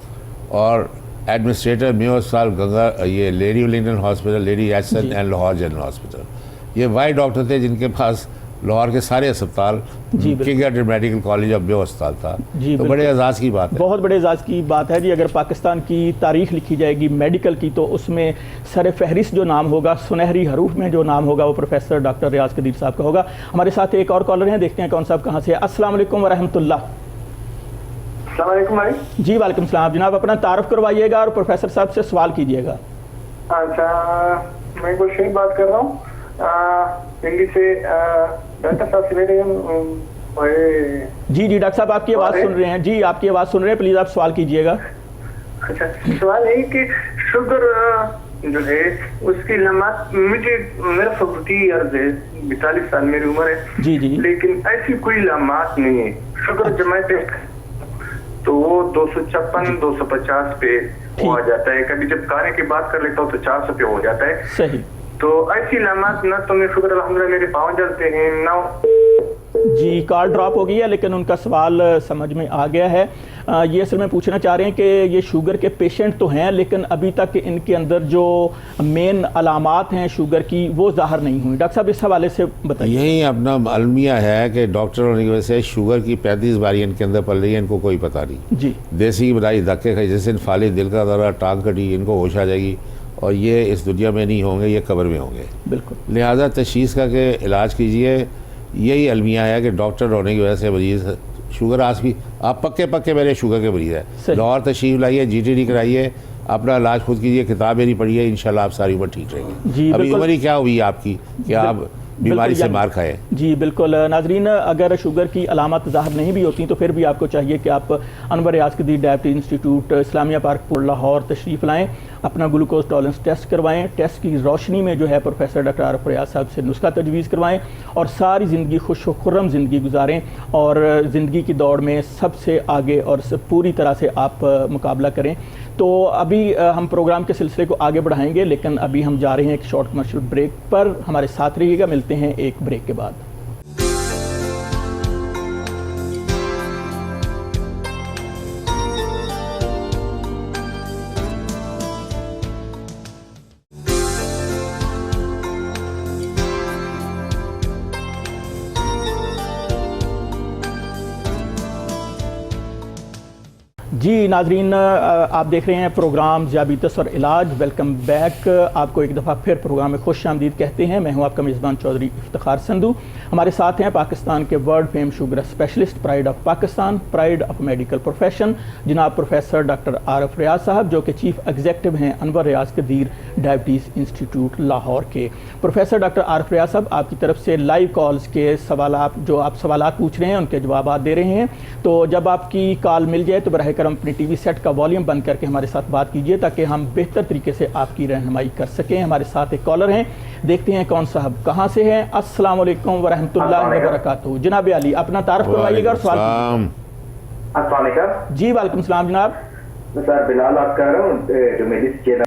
और एडमिनिस्ट्रेटर मेयो अस्पताल गंगा, ये lady Willingdon hospital, lady Acheson and Lahore general hospital. ये वाइट डॉक्टर थे जिनके पास लाहौर के सारे अस्पताल, किंग एडवर्ड मेडिकल कॉलेज और मेयो अस्पताल था। तो बड़े एजाज़ की बात है, बहुत बड़े एजाज़ की बात है जी। अगर पाकिस्तान की तारीख लिखी जाएगी मेडिकल की तो उसमें सर फहरिस्त जो नाम होगा, सुनहरी हरूफ में जो नाम होगा वो प्रोफेसर डॉक्टर रियाज कदीर साहब का होगा। हमारे साथ एक और कॉलर हैं, देखते हैं कौन साहब कहाँ से। अस्सलाम वालेकुम वरहमतुल्लाह। अस्सलाम वालेकुम भाई। जी वालेकुम सलाम। जनाब अपना तारुफ करवाइएगा और प्रोफेसर साहब से सवाल कीजिएगा। अच्छा, मैं कुछ नहीं बात कर रहा हूँ दिल्ली से। डॉक्टर साहब से मेरे जी डॉक्टर साहब आपकी आवाज़ सुन रहे हैं। जी आपकी आवाज़ सुन रहे हैं, प्लीज़ आप सवाल कीजिएगा। अच्छा, सवाल है कि शुगर जो है उसकी लम्हात, मुझे मेरा 42 साल मेरी उम्र है। जी जी। लेकिन ऐसी कोई लम्हात नहीं है। शुगर जमाते तो वो 256, 250 पे हो जाता है। कभी जब खाने की बात कर लेता हूँ तो 400 पे हो जाता है। सही। तो ऐसी लामात न तो मैं शुगर अल्हम्दुलिल्लाह मेरे पाँव जलते हैं, ना जी, कॉल ड्रॉप हो गई है, लेकिन उनका सवाल समझ में आ गया है। ये असल में पूछना चाह रहे हैं कि ये शुगर के पेशेंट तो हैं, लेकिन अभी तक इनके अंदर जो मेन अलामात हैं शुगर की वो ज़ाहिर नहीं हुई। डॉक्टर साहब इस हवाले से बताइए। यही अपना अलमिया है कि डॉक्टर होने की वजह से शुगर की 35 बारी इनके अंदर पल रही है, इनको कोई पता नहीं। जी, देसी की बनाई धक्के खाई, जैसे फाली दिल का दौरा, टांग कटी, इनको होश आ जाएगी और ये इस दुनिया में नहीं होंगे, ये कब्र में होंगे। बिल्कुल। लिहाजा तशखीस करके इलाज कीजिए, यही अलमिया है कि डॉक्टर होने की वजह से मरीज़ शुगर आज भी आप पक्के मेरे शुगर के मरीज़ है, लाहौर तशरीफ लाइए, GTD कराइए, अपना इलाज खुद कीजिए, किताब मेरी पढ़िए, इंशाल्लाह आप सारी उम्र ठीक रहेगी। अभी उम्र ही क्या हुई आपकी कि आप बीमारी से मार खाए। जी बिल्कुल। नाजरीन, अगर शुगर की अलामत ज़ाहिर नहीं भी होती तो फिर भी आपको चाहिए कि आप Anwar Riaz Qadeer diabetes institute Islamia park Lahore तशरीफ़ लाएँ, अपना ग्लूकोज टॉलरेंस टेस्ट करवाएं। टेस्ट की रोशनी में जो है प्रोफेसर डॉक्टर आरिफ रियाज साहब से नुस्खा तजवीज़ करवाएं और सारी ज़िंदगी खुश व खुर्रम ज़िंदगी गुजारें और ज़िंदगी की दौड़ में सबसे आगे और पूरी तरह से आप मुकाबला करें। तो अभी हम प्रोग्राम के सिलसिले को आगे बढ़ाएंगे, लेकिन अभी हम जा रहे हैं एक शॉर्ट कमर्शियल ब्रेक पर। हमारे साथ रहिएगा, मिलते हैं एक ब्रेक के बाद। जी नाजरीन, आप देख रहे हैं प्रोग्राम ज़ियाबीतस और इलाज। Welcome back. आपको एक दफ़ा फिर प्रोग्राम में खुश आमदीद कहते हैं। मैं हूं आपका मेज़बान चौधरी इफ्तिखार संधू। हमारे साथ हैं पाकिस्तान के world fame sugar specialist, pride of Pakistan, pride of medical profession, जनाब प्रोफेसर डॉक्टर आरिफ रियाज साहब, जो कि चीफ एग्जीक्यूटिव हैं अनवर रियाज कदीर डायबिटीज़ इंस्टीट्यूट लाहौर के। प्रोफेसर डॉक्टर आरिफ रियाज साहब, आपकी तरफ से लाइव कॉल्स के सवालात, जो आप सवालात पूछ रहे हैं उनके जवाब दे रहे हैं। तो जब आपकी कॉल मिल जाए तो बराह करम अपने टीवी सेट का वॉल्यूम बंद करके हमारे साथ बात कीजिए, ताकि हम बेहतर तरीके से आपकी रहनुमाई कर सकें। हमारे साथ एक कॉलर हैं, देखते हैं कौन साहब कहाँ से हैं। अस्सलाम वालेकुम वरहमतुल्लाहि वबरकातुहू। जनाब अली, अपना तारुफ करवाइएगा और सवाल। अस्सलाम वालेकुम। जी वालेकुम सलाम जनाब। मैं सर बिलाल बात कर रहा हूँ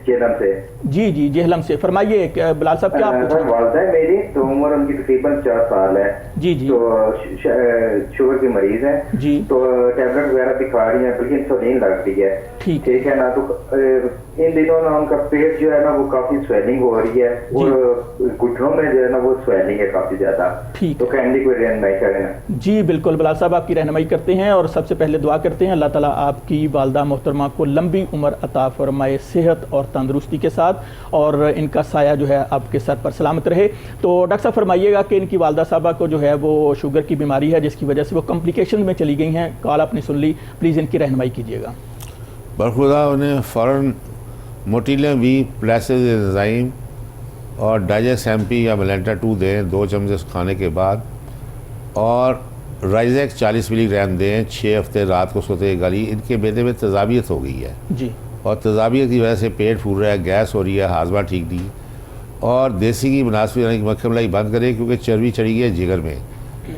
चेलम से। जी जी जेहलम से। फरमाइए बिलाल साहब, क्या आप पूछ वालदा है मेरी, तो उम्र उनकी तकरीबन 4 साल है। जी जी। तो शुगर की मरीज है जी। तो टैबलेट वगैरह भी खा रही है, बल्कि इंसुलिन लगती है। ठीक है ना। तो इन दिनों ना उनका पेट जो है ना वो काफी स्वेलिंग हो रही है और घुटनों में जो है ना वो स्वेलिंग है काफी ज्यादा। ठीक। तो काइंडली कोई रहनुमाई करें ना। जी बिल्कुल, बिलाल साहब आपकी रहनुमाई करते हैं और सबसे पहले दुआ करते हैं अल्लाह ताला आपकी वालदा मोहतरमा को लंबी उम्र अता फरमाए, सेहत और तंदुरुस्ती के साथ, और इनका साया जो है आपके सर पर सलामत रहे। तो डॉक्टर साहब फरमाइएगा कि इनकी वालदा साहबा को जो है वो शुगर की बीमारी है, जिसकी वजह से वो कॉम्प्लिकेशन में चली गई हैं। कॉल आपने सुन ली, प्लीज़ इनकी रहनुमाई कीजिएगा। बरखुदा उन्हें फ़ौरन मोटिलियम वी प्लेसिस एंजाइम और डाइजेस्ट एमपी या मेलेंटा 2 दें 2 चम्मच खाने के बाद, और राइजेक 40 मिलीग्राम दें 6 हफ्ते रात को सोते गाली। इनके मैदे में तजाबियत हो गई है जी, और तजाबियत की वजह से पेट फूल रहा है, गैस हो रही है, हाजमा ठीक नहीं। और देसी की मुनासिब यानी कि मक्खन मलाई बंद करें, क्योंकि चर्बी चढ़ी है जिगर में,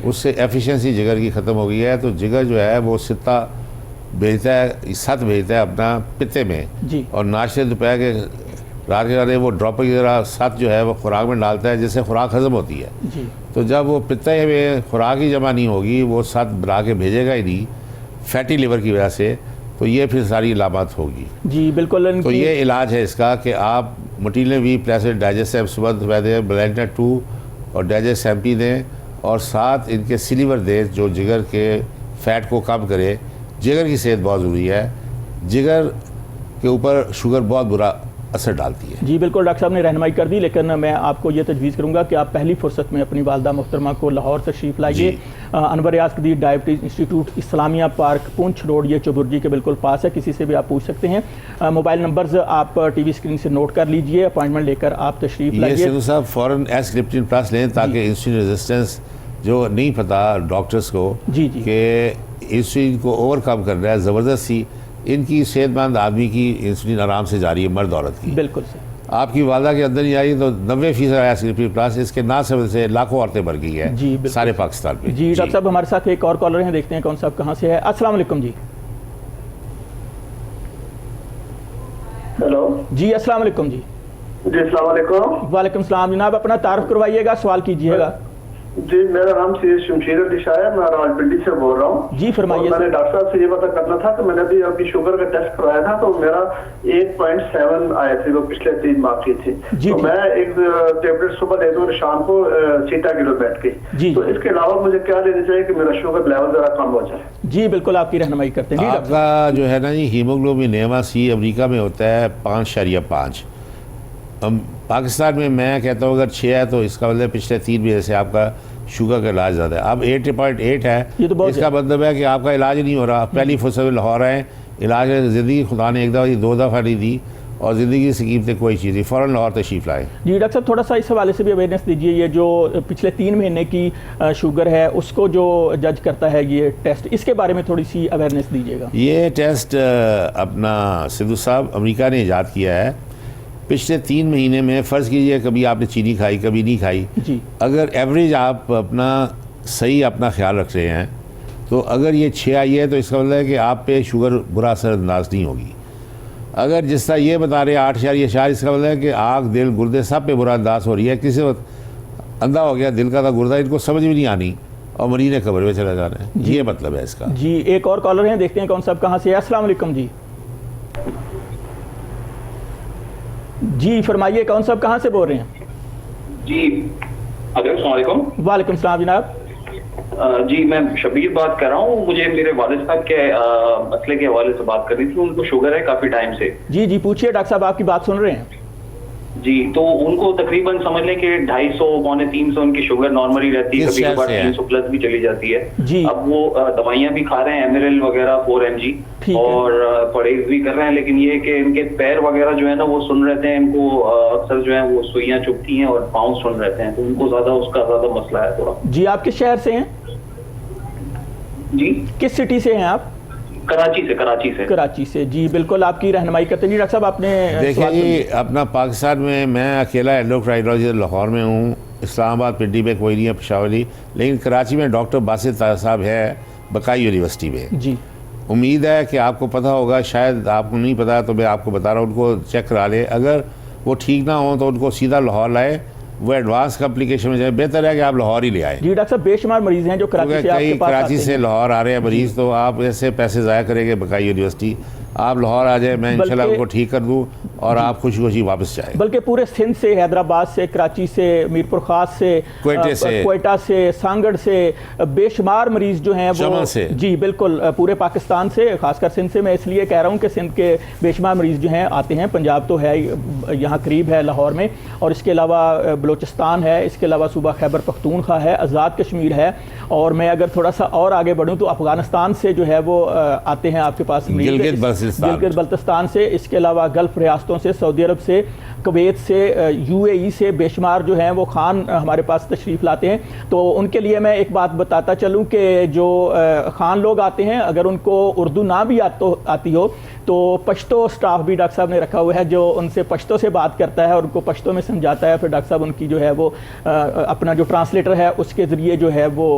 उससे एफिशिएंसी जिगर की ख़त्म हो गई है। तो जिगर जो है वो सित्ता भेजता है, सत भेजता है अपना पित्ते में जी, और नाश्ते दोपहर के रात के खाने वो ड्रॉप की तरह सत जो है वो खुराक में डालता है, जिससे खुराक हजम होती है जी। तो जब वो पित्ते में खुराक ही जमा नहीं होगी, वो सत बना के भेजेगा ही नहीं फैटी लिवर की वजह से, तो ये फिर सारी इलामत होगी। जी बिल्कुल। तो ये इलाज है इसका कि आप मोटिलियम वी प्लेसिस डाइजेस्ट सुबह दोपहर दें, मेलेंटा 2 और डाइजेस्ट एमपी दें, और साथ इनके सिलीवर दें जो जिगर के फैट को कम करे। जिगर की सेहत बहुत ज़रूरी है, जिगर के ऊपर शुगर बहुत बुरा असर डालती है। जी बिल्कुल, डॉक्टर साहब ने रहनुमाई कर दी, लेकिन मैं आपको ये तजवीज़ करूँगा कि आप पहली फुर्सत में अपनी वालदा मोहतरमा को लाहौर तशरीफ़ लाइए। Anwar Riaz Qadeer diabetes institute Islamia park Poonch road, ये चबुर्जी के बिल्कुल पास है। किसी से भी आप पूछ सकते हैं। मोबाइल नंबर्स आप टीवी स्क्रीन से नोट कर लीजिए, अपॉइंटमेंट लेकर आप तशरीफ़ लाइए। सिद्धू साहब फ़ौरन एस-लिप्टिन प्लस लें, ताकि इंसुलिन रेजिस्टेंस जो नहीं पता डॉक्टर्स को जी जी कि इंसुलिन को ओवरकम करना है, ज़बरदस्ती इनकी सेहतमंद आदमी की इंसुलिन आराम से जा रही है, मर्द औरत की। बिल्कुल सही। आपकी वालदा के अंदर नहीं आई तो 90% एस-लिप्टिन प्लस इसके ना समझ से लाखों औरतें मर गई है जी सारे पाकिस्तान में। जी डॉक्टर साहब, हमारे साथ एक और कॉलर हैं, देखते हैं कौन साहब कहाँ से है। अस्सलाम वालेकुम जी। हेलो जी अस्सलाम वालेकुम जी। जी अस्सलाम वालेकुम। वालेकुम सलाम जनाब, अपना तारुफ करवाइएगा, सवाल कीजिएगा। जी, मेरा नाम शमशीर अली शाह है, मैं रावलपिंडी से बोल रहा हूँ। जी फरमाइए। मैंने डॉक्टर साहब से ये पता करना था कि मैंने अभी शुगर का टेस्ट करवाया था तो मेरा 8.7 आए थे, वो पिछले 3 माह की थी। तो मैं एक टेबलेट सुबह ले दूँ और शाम को सीटा किलो बैठ गई। तो इसके अलावा मुझे क्या लेना चाहिए कि मेरा शुगर लेवल जरा कम हो जाए? जी बिल्कुल, आपकी रहनुमाई करते हैं। आपका जो है ना जी हीमोग्लोबिन A1C अमेरिका में होता है 5.5। पाकिस्तान में मैं कहता हूँ अगर 6 है तो इसका मतलब पिछले 3 महीने से आपका शुगर का इलाज ज़्यादा है। अब 8.8 है तो इसका मतलब है कि आपका इलाज नहीं हो रहा। पहली फुर्सत में लाहौर आए, इलाज ज़िंदगी खुदा ने 1 दफ़ा 2 दफ़ा नहीं दी और ज़िंदगी की स्कीम से कोई चीज़ नहीं, फ़ौरन लाहौर तशरीफ़ लाए। जी डॉक्टर साहब, थोड़ा सा इस हवाले से भी अवेयरनेस दीजिए। ये जो पिछले 3 महीने की शुगर है उसको जो जज करता है ये टेस्ट, इसके बारे में थोड़ी सी अवेयरनेस दीजिएगा। ये टेस्ट अपना सिद्धू साहब अमेरिका ने ईजाद किया है। पिछले 3 महीने में फ़र्ज़ कीजिए कभी आपने चीनी खाई कभी नहीं खाई जी, अगर एवरेज आप अपना सही अपना ख्याल रख रहे हैं तो अगर ये 6 आई है तो इसका मतलब है कि आप पे शुगर बुरा असरअंदाज नहीं होगी। अगर जिस तरह ये बता रहे हैं 8.4, इसका मतलब है कि आँख दिल गुर्दे सब पे बुरा अंदाज हो रही है। किसी वक्त अंधा हो गया दिल का था गुर्दा, इनको समझ भी नहीं आनी और मरीज ने कब्र में चला जाना है। ये मतलब है इसका। जी एक और कॉलर हैं, देखते हैं कौन साहब कहाँ से है। अस्सलाम वालेकुम जी। जी फरमाइए, कौन साहब कहाँ से बोल रहे हैं? जी अस्सलाम वालेकुम। वालेकुम सलाम जनाब। जी मैं शबीर बात कर रहा हूँ। मुझे मेरे वालिद साहब के मसले के हवाले से बात करनी थी। उनको शुगर है काफ़ी टाइम से। जी जी पूछिए, डॉक्टर साहब आपकी बात सुन रहे हैं। जी तो उनको तकरीबन समझ लें कि 250 पौने 300 उनकी शुगर नॉर्मली रहती है, कभी कभार 300 प्लस भी चली जाती है। जी अब वो दवाइयाँ भी खा रहे हैं, एमिरल वगैरह 4 mg और परहेज भी कर रहे हैं, लेकिन ये कि इनके पैर वगैरह जो है ना वो सुन रहते हैं। इनको अक्सर जो है वो सुइयाँ चुभती हैं और पाँव सुन रहते हैं, तो उनको उसका ज्यादा मसला है थोड़ा। जी आप किस शहर से हैं? जी किस सिटी से हैं आप? कराची से। कराची से। जी बिल्कुल आपकी रहनुमाई करते हैं। जी डॉक्टर साहब आपने देखिए जी अपना पाकिस्तान में मैं अकेला एंडोक्राइनोलॉजिस्ट लाहौर में हूँ, इस्लामाबाद पिंडी में कोई नहीं है, पेशावरी, लेकिन कराची में डॉक्टर बासित साहब है बकाई यूनिवर्सिटी में। जी उम्मीद है कि आपको पता होगा, शायद आपको नहीं पता तो मैं आपको बता रहा हूँ, उनको चेक करा ले। अगर वो ठीक ना हो तो उनको सीधा लाहौर लाए, वो एडवांस कॉम्प्लिकेशन में जाए। बेहतर है कि आप लाहौर ही ले आए। जी डॉक्टर साहब बेशुमार मरीज हैं जो कराची से आपके पास कराची से लाहौर आ रहे हैं मरीज, तो आप ऐसे पैसे ज़ाया करेंगे बकाई यूनिवर्सिटी। आप लाहौर आ जाए, मैं इंशाल्लाह उनको ठीक कर दूँ और आप खुशी खुशी वापस जाए। बल्कि पूरे सिंध से, हैदराबाद से, कराची से, मीरपुर खास से, क्वेटा से, सांगड़ से बेशुमार मरीज जो हैं वो से। जी बिल्कुल पूरे पाकिस्तान से, खासकर सिंध से। मैं इसलिए कह रहा हूँ कि सिंध के बेशुमार मरीज जो हैं आते हैं। पंजाब तो है यहाँ करीब है लाहौर में, और इसके अलावा बलूचिस्तान है, इसके अलावा सूबा खैबर पख्तूनख्वा है, आज़ाद कश्मीर है, और मैं अगर थोड़ा सा और आगे बढ़ूँ तो अफगानिस्तान से जो है वो आते हैं आपके पास, गिलगित बल्तिस्तान से, इसके अलावा गल्फ रियासतों से, सऊदी अरब से, कुवैत से, UAE से बेशुमार जो हैं वो खान हमारे पास तशरीफ़ लाते हैं। तो उनके लिए मैं एक बात बताता चलूँ कि जो खान लोग आते हैं अगर उनको उर्दू ना भी आती हो तो पश्तो स्टाफ भी डॉक्टर साहब ने रखा हुआ है जो उनसे पश्तो से बात करता है और उनको पश्तो में समझाता है। फिर डॉक्टर साहब उनकी जो है वो अपना जो ट्रांसलेटर है उसके ज़रिए जो है वो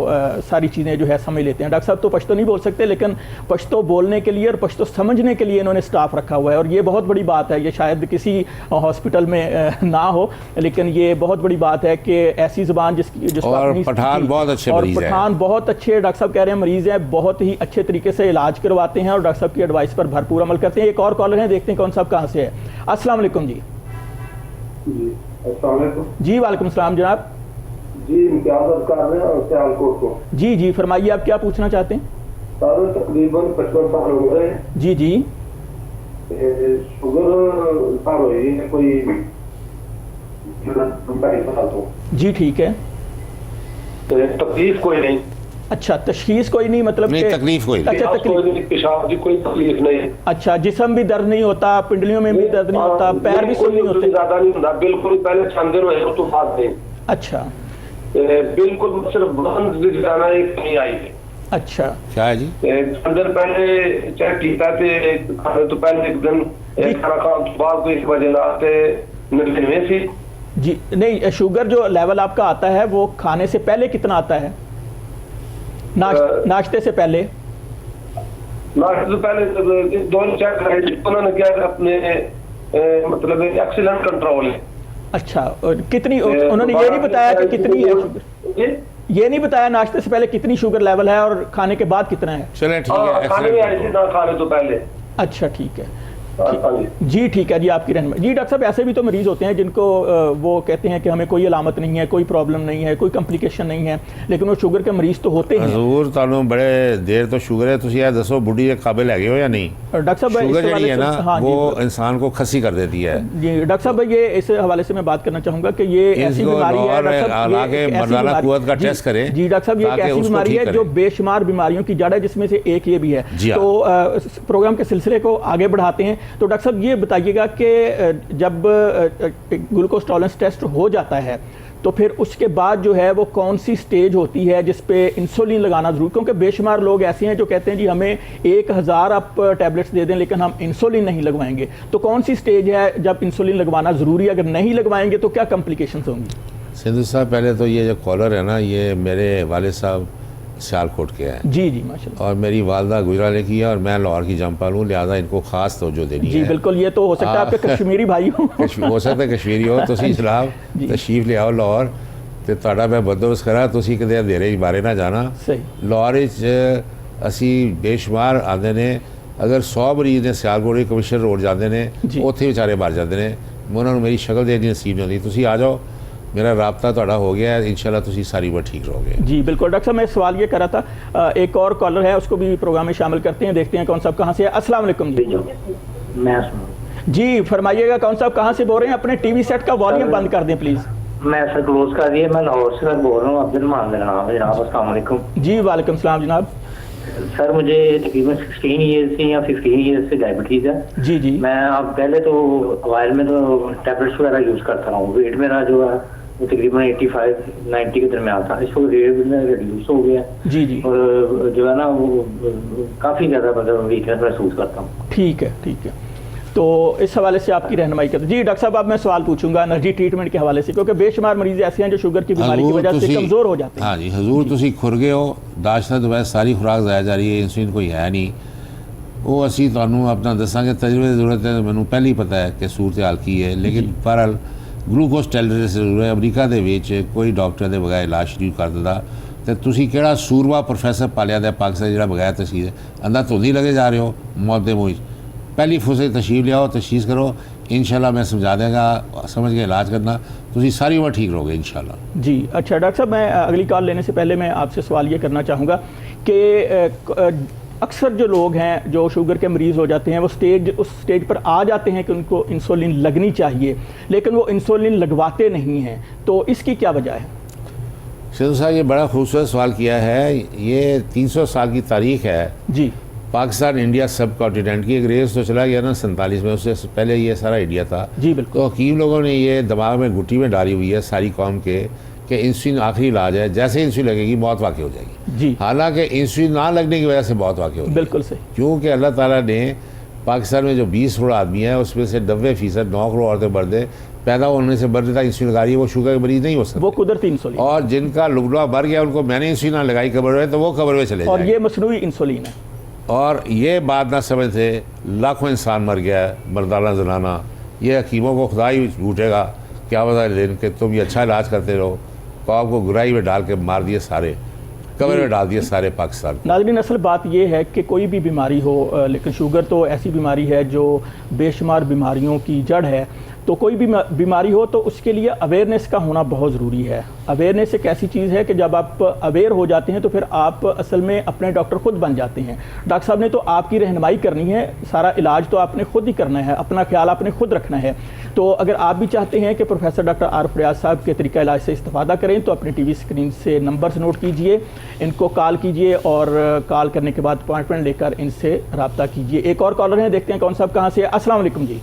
सारी चीज़ें जो है समझ लेते हैं। डॉक्टर साहब तो पश्तो नहीं बोल सकते, लेकिन पश्तो बोलने के लिए और पश्तो समझने के लिए इन्होंने स्टाफ रखा हुआ है, और ये बहुत बड़ी बात है। ये शायद किसी हॉस्पिटल में ना हो, लेकिन ये बहुत बड़ी बात है कि ऐसी ज़ुबान और पठान बहुत अच्छे मरीज़ हैं। पठान बहुत अच्छे डॉक्टर साहब कह रहे हैं मरीज़ हैं, बहुत ही अच्छे तरीके से इलाज करवाते हैं और डॉक्टर साहब की एडवाइस पर भरपूर अमल करते हैं। एक और कॉलर हैं, देखते हैं कौन साहब कहाँ से है। अस्सलाम वालेकुम जी। जी वालेकुम सलाम जनाब। जी इम्तियाज कर रहे हैं सियालकोट को। जी जी फरमाइए, आप क्या पूछना चाहते हैं? सर तकरीबन 55 साल हो गए। जी जी शुगर सर हुई है कोई 2.5 साल तो। जी ठीक है। तकलीफ कोई नहीं। अच्छा तशखीस कोई नहीं, मतलब नहीं तकलीफ कोई नहीं। अच्छा तकलीफ, पेशाब की कोई तकलीफ नहीं। अच्छा जिस्म भी दर्द नहीं होता, पिंडलियों में भी दर्द नहीं होता, पैर भी सुन नहीं होते? ज्यादा नहीं होता बिल्कुल, पहले छंदर हुए तो बात नहीं। अच्छा बिल्कुल सिर्फ बंद जाना एक नहीं आई है। अच्छा क्या है जी? अंदर पहले चाहे पीता थे खाने तो पहले एक दिन खाना खाने के बाद को 1 बजे आते निर्णय से। जी नहीं, शुगर जो लेवल आपका आता है वो खाने से पहले कितना आता है? नाश्ते से पहले? नाश्ते से पहले 2 चेक उन्होंने क्या अपने मतलब एक्सीलेंट कंट्रोल है। अच्छा और कितनी, उन्होंने ये नहीं बताया कि कितनी है शुगर? ये नहीं बताया नाश्ते से पहले कितनी शुगर लेवल है और खाने के बाद कितना है। चले ठीक है, खाने में ऐसी ना खाने तो पहले। अच्छा ठीक है जी, ठीक है जी, आपकी रहनुमाई। जी डॉक्टर साहब, ऐसे भी तो मरीज होते हैं जिनको वो कहते हैं कि हमें कोई अलामत नहीं है, कोई प्रॉब्लम नहीं है, कोई कॉम्प्लिकेशन नहीं है, लेकिन वो शुगर के मरीज तो होते हैं। हजूर तुहानू बड़े देर तो शुगर है, तुसी ये दसो बुढ़ी के काबिल है हो या नहीं? डॉक्टर साहब शुगर जी है ना, हाँ, वो इंसान को खसी कर देती है। जी डॉक्टर साहब, ये इस हवाले से मैं बात करना चाहूँगा कि ये ऐसी बीमारी है मर्दाना कुव्वत का टेस्ट करें। जी डॉक्टर साहब, ये एक ऐसी बीमारी है जो बेशुमार बीमारियों की जड़ है, जिसमें से एक ये भी है। तो प्रोग्राम के सिलसिले को आगे बढ़ाते हैं। तो डॉक्टर साहब ये बताइएगा कि जब ग्लूकोज टॉलरेंस टेस्ट हो जाता है तो फिर उसके बाद जो है वो कौन सी स्टेज होती है जिस पे इंसुलिन लगाना जरूर, क्योंकि बेशुमार लोग ऐसे हैं जो कहते हैं जी हमें 1000 आप टैबलेट्स दे दें लेकिन हम इंसुलिन नहीं लगवाएंगे। तो कौन सी स्टेज है जब इंसुलिन लगवाना ज़रूरी है? अगर नहीं लगवाएंगे तो क्या कॉम्प्लिकेशंस होंगी? सिंधु साहब, पहले तो ये जो कॉलर है ना, ये मेरे वाले साहब सियालकोट के हैं। जी जी माशाल्लाह। और मेरी वालदा गुजराले की है और मैं लाहौर की जमपाल हूँ, लिहाजा इनको खास तवज्जो देनी है। जी बिल्कुल, ये तो हो सकता है आपके कश्मीरी भाई हो। हो सकता है कश्मीरी हो। तुसी जनाब तशरीफ ले आओ लाहौर, तो तुहाडा मैं बंदोबस्त करा, तुसी किते अंधेरे बारे ना जाना। सही। लाहौर असी बेशुमार आते ने, अगर 100 मरीज ने सियालकोट कमिश्नर रोड जाते हैं, उत्थे बेचारे मर जाते हैं। उन्होंने मेरी शक्ल देखने नसीब नहीं होती। तुसी आ जाओ, मेरा राब्ता थोड़ा हो गया है, इंशाल्लाह तुसी सारी बार ठीक रहोगे। जी बिल्कुल। डॉक्टर साहब, मैं सवाल ये कर रहा था, एक और कॉलर है, उसको भी प्रोग्राम में शामिल करते हैं, देखते हैं कौन साहब कहाँ से है। अस्सलाम वालेकुम जी। जी फरमाइएगा कौन साहब कहाँ से बोल रहे हैं? अपने टीवी सेट का वॉल्यूम बंद कर दें प्लीज़। मैं सर क्लोज कर दिए, मैं लाहौर से बोल रहा हूँ, अब्दुल मान मेरा नाम है जनाब। अस्सलाम वालेकुम। जी वालेकुम सलाम जनाब। सर मुझे तकरीबन 16 ईयर्स से या 15 ईयर्स से डायबिटीज़ है। जी जी। मैं अब पहले तो ऑयल में तो टैबलेट्स वगैरह यूज़ करता रहा हूँ। वेट मेरा जो है वो तकरीबन 85-90 के दरमियान था, इसको रेट में रिड्यूस हो गया। जी जी। और जो है ना वो काफ़ी ज़्यादा मतलब वीकनेस महसूस करता हूँ। ठीक है ठीक है, तो इस हवाले से आपकी रहनुमाई करते। जी डॉक्टर साहब, अब मैं सवाल पूछूंगा एनर्जी ट्रीटमेंट के हवाले से, क्योंकि बेशुमार मरीज ऐसे हैं जो शुगर की बीमारी की वजह से कमज़ोर हो जाते हैं। हाँ जी हजूर, तुसी खुर गए हो, दाश्ता दोपहर सारी खुराक जाया जा रही है, इंसुलिन कोई है नहीं। वो असी तुहानू अपना दसांगे, तजर्बे की जरूरत है, मैनू पहले ही पता है कि सूरत हाल की है, लेकिन बहरहाल ग्लूकोज टॉलरेंस जरूर है। अमरीका दे विच कोई डॉक्टर के बगैर इलाज शुरू कर दिंदा, तो तुसी केड़ा सूरवा प्रोफैसर पालिया दा पाकिस्तान जिहड़ा बगैर तशखीस अंधा धुंधी लगे जा रहे हो मौत दे मुँह। पहली फुर्सत तशरीफ ले आओ, तशखीस करो, इंशाल्लाह मैं समझा देगा, समझ के इलाज करना, तुसी सारी उम्र ठीक रहोगे इंशाल्लाह। जी अच्छा डॉक्टर साहब, मैं अगली कॉल लेने से पहले मैं आपसे सवाल ये करना चाहूँगा कि अक्सर जो लोग हैं जो शुगर के मरीज़ हो जाते हैं वो उस स्टेज पर आ जाते हैं कि उनको इंसुलिन लगनी चाहिए, लेकिन वो इंसुलिन लगवाते नहीं हैं, तो इसकी क्या वजह है? सिद्धू साहब, ये बड़ा खूबसूरत सवाल किया है। ये 300 साल की तारीख है जी। पाकिस्तान इंडिया सब कॉन्टिनेंट की एक रेस तो चला गया ना 47 में, उससे पहले ये सारा इंडिया था। जी बिल्कुल। तो हकीम लोगों ने ये दिमाग में गुट्टी में डाली हुई है सारी कौम के कि इंसुलिन आखिरी इलाज है, जैसे इंसुलिन लगेगी मौत वाक़ई हो जाएगी। जी। हालांकि इंसुलिन ना लगने की वजह से मौत वाक़ई हो जाएगी। बिल्कुल सही। क्योंकि अल्लाह ताला ने पाकिस्तान में जो 20 करोड़ आदमी है उसमें से 90% 9 करोड़ औरतें मर्दे पैदा होने से मरने तक इंसुलिन लगा रही है, वो शुगर के मरीज नहीं हो सकते, वो कुदरती इंसुलिन। और जिनका लुगड़ा मर गया उनको मैंने इंसुलिन ना लगाई कब्र में, तो वो कब्र में चले और जाएंगे। ये मसनूई इंसुलिन है। और ये बात ना समझते, लाखों इंसान मर गया है, मर्दाना जनाना। ये हकीमों को खुदा ही झूठेगा क्या पता दिन के तुम ये अच्छा इलाज करते रहो, कौम को गुराई में डाल के मार दिए सारे, कब्र में डाल दिए सारे पाकिस्तान। नाज़रीन, असल बात ये है कि कोई भी बीमारी हो, लेकिन शुगर तो ऐसी बीमारी है जो बेशुमार बीमारियों की जड़ है। तो कोई भी बीमारी हो तो उसके लिए अवेयरनेस का होना बहुत ज़रूरी है। अवेयरनेस एक ऐसी चीज़ है कि जब आप अवेयर हो जाते हैं तो फिर आप असल में अपने डॉक्टर खुद बन जाते हैं। डॉक्टर साहब ने तो आपकी रहनुमाई करनी है, सारा इलाज तो आपने खुद ही करना है, अपना ख्याल आपने खुद रखना है। तो अगर आप भी चाहते हैं कि प्रोफेसर डॉक्टर आरिफ रियाज साहब के तरीका इलाज से इस्तेफादा करें तो अपनी टीवी स्क्रीन से नंबर्स नोट कीजिए, इनको कॉल कीजिए और कॉल करने के बाद अपॉइंटमेंट लेकर इनसे रब्ता कीजिए। एक और कॉलर हैं, देखते हैं कौन साहब कहाँ से है। अस्सलाम वालेकुम जी।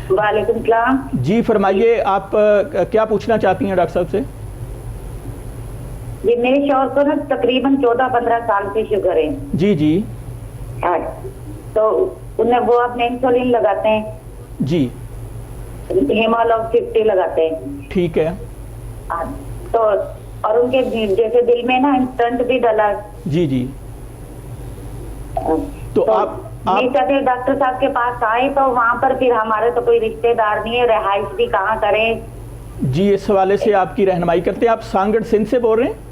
वालेकुम सलाम जी फरमाइए, आप क्या पूछना चाहती हैं डॉक्टर साहब से? जी मेरे शौहर को ना तकरीबन 14-15 साल से शुगर है। जी जी। हाँ, तो उन्हें वो अपने इंसुलिन लगाते हैं जी, हेमालॉग 50 लगाते हैं। ठीक है। हाँ, तो और उनके जैसे दिल में ना इंस्टेंट भी डला। जी जी। तो आप नहीं चाहते डॉक्टर साहब के पास आए, तो वहाँ पर फिर हमारे तो कोई रिश्तेदार नहीं है, रिहाइश भी कहाँ करें, जी, इस हवाले से आपकी रहनुमाई करते हैं। आप सांगड़ सिंध से बोल रहे हैं?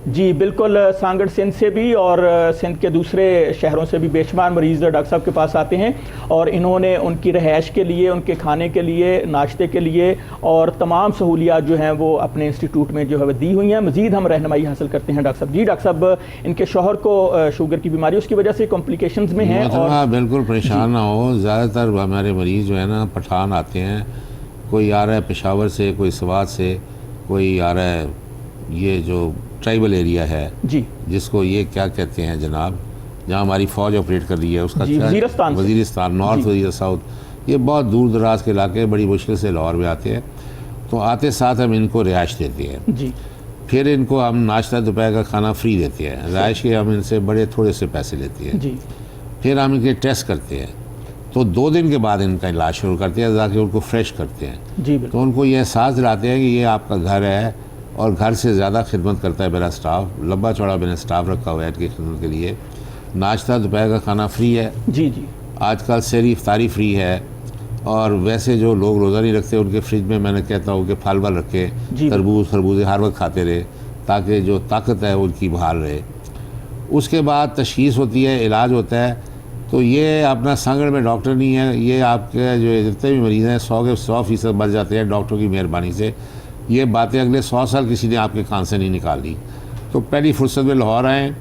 जी बिल्कुल, सांगड़ सिंध से भी और सिंध के दूसरे शहरों से भी बेशुमार मरीज़ डॉक्टर साहब के पास आते हैं और इन्होंने उनकी रहायश के लिए, उनके खाने के लिए, नाश्ते के लिए और तमाम सहूलियात जो हैं वो अपने इंस्टीट्यूट में जो है दी हुई हैं। मज़ीद हम रहनुमाई हासिल करते हैं डॉक्टर साहब। जी डॉक्टर साहब, इनके शौहर को शुगर की बीमारी, उसकी वजह से कॉम्प्लिकेशंस में हैं और बिल्कुल परेशान ना हो। ज़्यादातर हमारे मरीज़ जो है ना पठान आते हैं, कोई आ रहा है पेशावर से, कोई स्वात से, कोई आ रहा है ये जो ट्राइबल एरिया है जी, जिसको ये क्या कहते हैं जनाब, जहाँ हमारी फ़ौज ऑपरेट कर रही है, उसका वज़ीरिस्तान, नॉर्थ वज़ीर साउथ, ये बहुत दूर दराज के इलाके बड़ी मुश्किल से लाहौर में आते हैं। तो आते साथ हम इनको रिहाइश देते हैं जी, फिर इनको हम नाश्ता दोपहर का खाना फ्री देते हैं, रिहाइश के हम इनसे बड़े थोड़े से पैसे लेते हैं जी। फिर हम इनके टेस्ट करते हैं, तो 2 दिन के बाद इनका इलाज शुरू करते हैं, ताकि उनको फ्रेश करते हैं जी। तो उनको ये एहसास दिलाते हैं कि ये आपका घर है और घर से ज़्यादा खिदमत करता है मेरा स्टाफ, लंबा चौड़ा मैंने स्टाफ रखा हुआ है इनकी खिदमत के लिए। नाश्ता दोपहर का खाना फ्री है जी जी। आजकल सहरी इफ्तारी फ्री है, और वैसे जो लोग रोज़ा नहीं रखते उनके फ्रिज में मैंने कहता हूँ कि फल वल रखे, तरबूज खरबूजे हर वक्त खाते रहे, ताकि जो ताकत है उनकी बहाल रहे। उसके बाद तशख़ीस होती है, इलाज होता है। तो ये अपना सांगड़ में डॉक्टर नहीं है, ये आपके जो जितने भी मरीज़ हैं 100 के 100% मर जाते हैं डॉक्टर की मेहरबानी से। ये बातें अगले 100 साल किसी ने आपके कान से नहीं निकाली। तो पहली फुर्सत में लाहौर आएँ,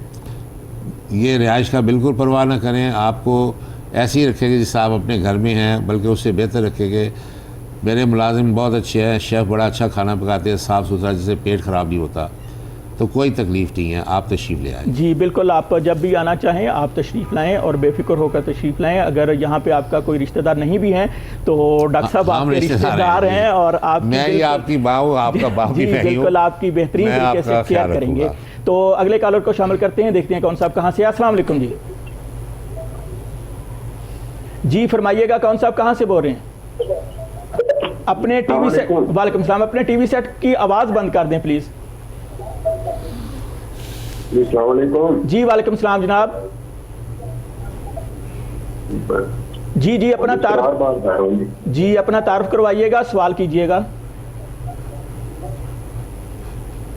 ये रिहाइश का बिल्कुल परवाह ना करें, आपको ऐसे ही रखेंगे जैसे आप अपने घर में हैं, बल्कि उससे बेहतर रखेंगे। मेरे मुलाजिम बहुत अच्छे हैं, शेफ़ बड़ा अच्छा खाना पकाते हैं, साफ़ सुथरा, जिससे पेट ख़राब नहीं होता। तो कोई तकलीफ़ नहीं है, आप तशरीफ़ ले आएँ। जी बिल्कुल, आप जब भी आना चाहें आप तशरीफ़ लाएं और बेफिक्र होकर तशरीफ़ लाएं। अगर यहाँ पे आपका कोई रिश्तेदार नहीं भी हैं तो डॉक्टर साहब आपके रिश्तेदार हैं और आप मैं ही आपकी माँ हूँ, आपका बाप भी मैं ही हूँ, बिल्कुल आपकी बेहतरीन तरीके से केयर करेंगे। तो अगले कॉलर को शामिल करते हैं, देखते हैं कौन साहब कहाँ से। अस्सलाम वालेकुम जी। जी फरमाइएगा, कौन साहब कहाँ से बोल रहे हैं? अपने टीवी सेट, वालेकुम सलाम, अपने टीवी सेट की आवाज़ बंद कर दें प्लीज़। जी वालेकुम सलाम जनाब। जी जी, अपना तारुफ, जी अपना तारुफ करवाइएगा, सवाल कीजिएगा।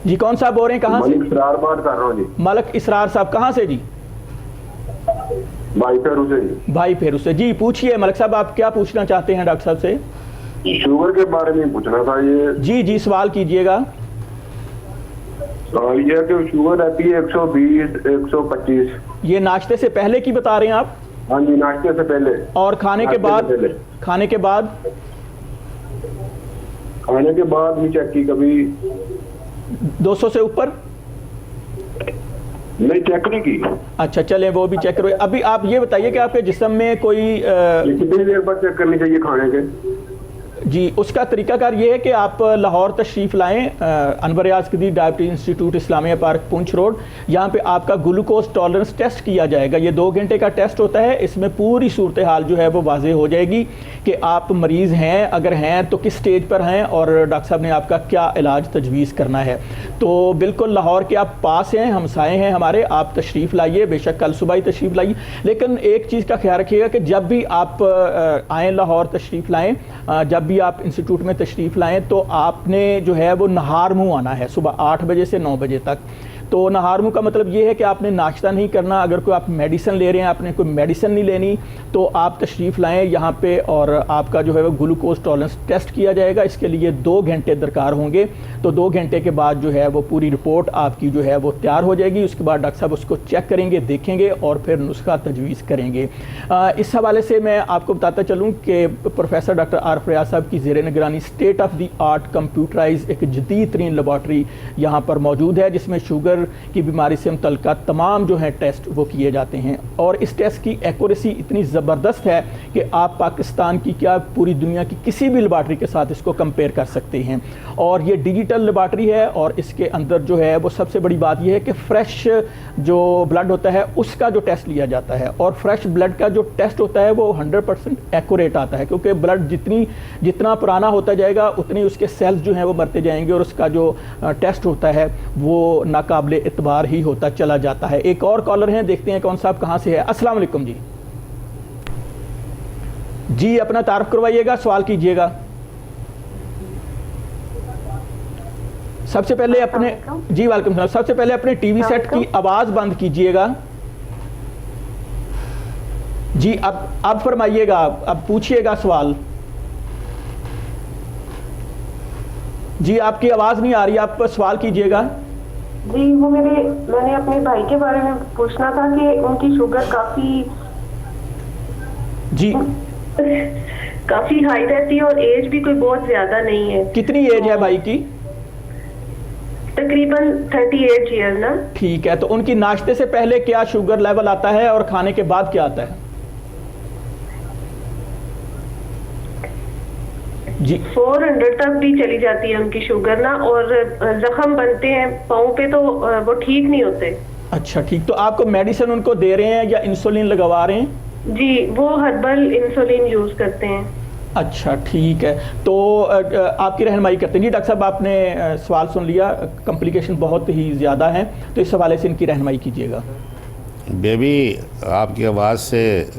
जी कौन साहब बोल रहे हैं, कहाँ से? मलिक इसरार बात कर रहा हूँ जी। मलिक इसरार साहब कहाँ से जी? भाई फेरू से जी। भाई फेरू से, जी पूछिए मलिक साहब, आप क्या पूछना चाहते हैं डॉक्टर साहब से? शुगर के बारे में पूछना था ये। जी जी, सवाल कीजिएगा। सवाल ये है कि शुगर रहती है 120 125। ये नाश्ते से पहले की बता रहे हैं आप? हाँ जी, नाश्ते से पहले। और खाने के बाद? खाने के बाद? खाने के बाद भी चेक की, कभी 200 से ऊपर नहीं चेक नहीं की। अच्छा चलें, वो भी चेक करो। अभी आप ये बताइए कि आपके जिस्म में कोई कितनी देर बाद चेक करनी चाहिए खाने के? जी उसका तरीकाकार ये है कि आप लाहौर तशरीफ़ लाएँ, अनवर याज़ diabetes institute Islamia park Poonch road. यहाँ पे आपका ग्लूकोज टॉलरेंस टेस्ट किया जाएगा। ये 2 घंटे का टेस्ट होता है। इसमें पूरी सूरत हाल जो है वो वाज़ेह हो जाएगी कि आप मरीज़ हैं, अगर हैं तो किस स्टेज पर हैं और डॉक्टर साहब ने आपका क्या इलाज तजवीज़ करना है। तो बिल्कुल लाहौर के आप पास हैं, हमसाए हैं हमारे, आप तशरीफ़ लाइए, बेशक कल सुबह ही तशरीफ़ लाइए। लेकिन एक चीज़ का ख्याल रखिएगा कि जब भी आप आएँ लाहौर तशरीफ़ लाएँ, जब भी आप इंस्टीट्यूट में तशरीफ़ लाएं तो आपने जो है वो नहार मुँह आना है सुबह 8 बजे से 9 बजे तक। तो नहार मुँह का मतलब ये है कि आपने नाश्ता नहीं करना। अगर कोई आप मेडिसिन ले रहे हैं, आपने कोई मेडिसिन नहीं लेनी, तो आप तशरीफ़ लाएं यहाँ पे और आपका जो है वो ग्लूकोज टॉलरेंस टेस्ट किया जाएगा। इसके लिए 2 घंटे दरकार होंगे। तो 2 घंटे के बाद जो है वो पूरी रिपोर्ट आपकी जो है वो तैयार हो जाएगी। उसके बाद डॉक्टर साहब उसको चेक करेंगे, देखेंगे और फिर नुस्खा तजवीज़ करेंगे। इस हवाले से मैं आपको बताता चलूँ कि प्रोफेसर डॉक्टर आरिफ रियाज साहब की ज़ेर निगरानी state of the art computerise एक जदीद तरीन लेबॉर्ट्री यहाँ पर मौजूद है, जिसमें शुगर की बीमारी से मुतल्लिक़ तमाम जो हैं टेस्ट वो किए जाते हैं। और इस टेस्ट की एक्यूरेसी इतनी ज़बरदस्त है कि आप पाकिस्तान की क्या पूरी दुनिया की किसी भी लेबॉर्ट्री के साथ इसको कंपेयर कर सकते हैं। और ये डिजिटल लेबॉर्ट्री है और इसके अंदर जो है वो सबसे बड़ी बात यह है कि फ़्रेश जो ब्लड होता है उसका जो टेस्ट लिया जाता है, और फ्रेश ब्लड का जो टेस्ट होता है वो 100% एक्यूरेट आता है, क्योंकि ब्लड जितना पुराना होता जाएगा उतनी उसके सेल्स जो हैं वो मरते जाएंगे और उसका जो टेस्ट होता है वो नाकाबिले इत्बार ही होता चला जाता है। एक और कॉलर हैं, देखते हैं कौन साहब कहाँ से है। अस्सलाम वालेकुम जी। जी अपना तारुफ करवाइएगा, सवाल कीजिएगा। सबसे पहले अपने जी वालेकुम सलाम, सबसे पहले अपने टीवी सेट की आवाज़ बंद कीजिएगा। जी अब फरमाइएगा, अब पूछिएगा सवाल। जी आपकी आवाज़ नहीं आ रही, आप सवाल कीजिएगा। जी वो मैंने अपने भाई के बारे में पूछना था कि उनकी शुगर काफी हाई रहती है और एज भी कोई बहुत ज्यादा नहीं है। कितनी एज है भाई की? तकरीबन 38 ईयर ना। ठीक है, तो उनकी नाश्ते से पहले क्या शुगर लेवल आता है और खाने के बाद क्या आता है? जी 400 तक भी चली जाती है उनकी शुगर ना, और जख्म बनते हैं पाँव पे तो वो ठीक नहीं होते। अच्छा ठीक, तो आपको मेडिसिन उनको दे रहे हैं या इंसुलिन लगवा रहे हैं? जी वो हर्बल इंसुलिन यूज करते हैं। अच्छा ठीक है, तो आपकी रहनुमाई करते हैं। जी डॉक्टर साहब आपने सवाल सुन लिया, कॉम्प्लिकेशन बहुत ही ज़्यादा है, तो इस हवाले से इनकी रहनुमाई कीजिएगा। बेबी आपकी आवाज़ से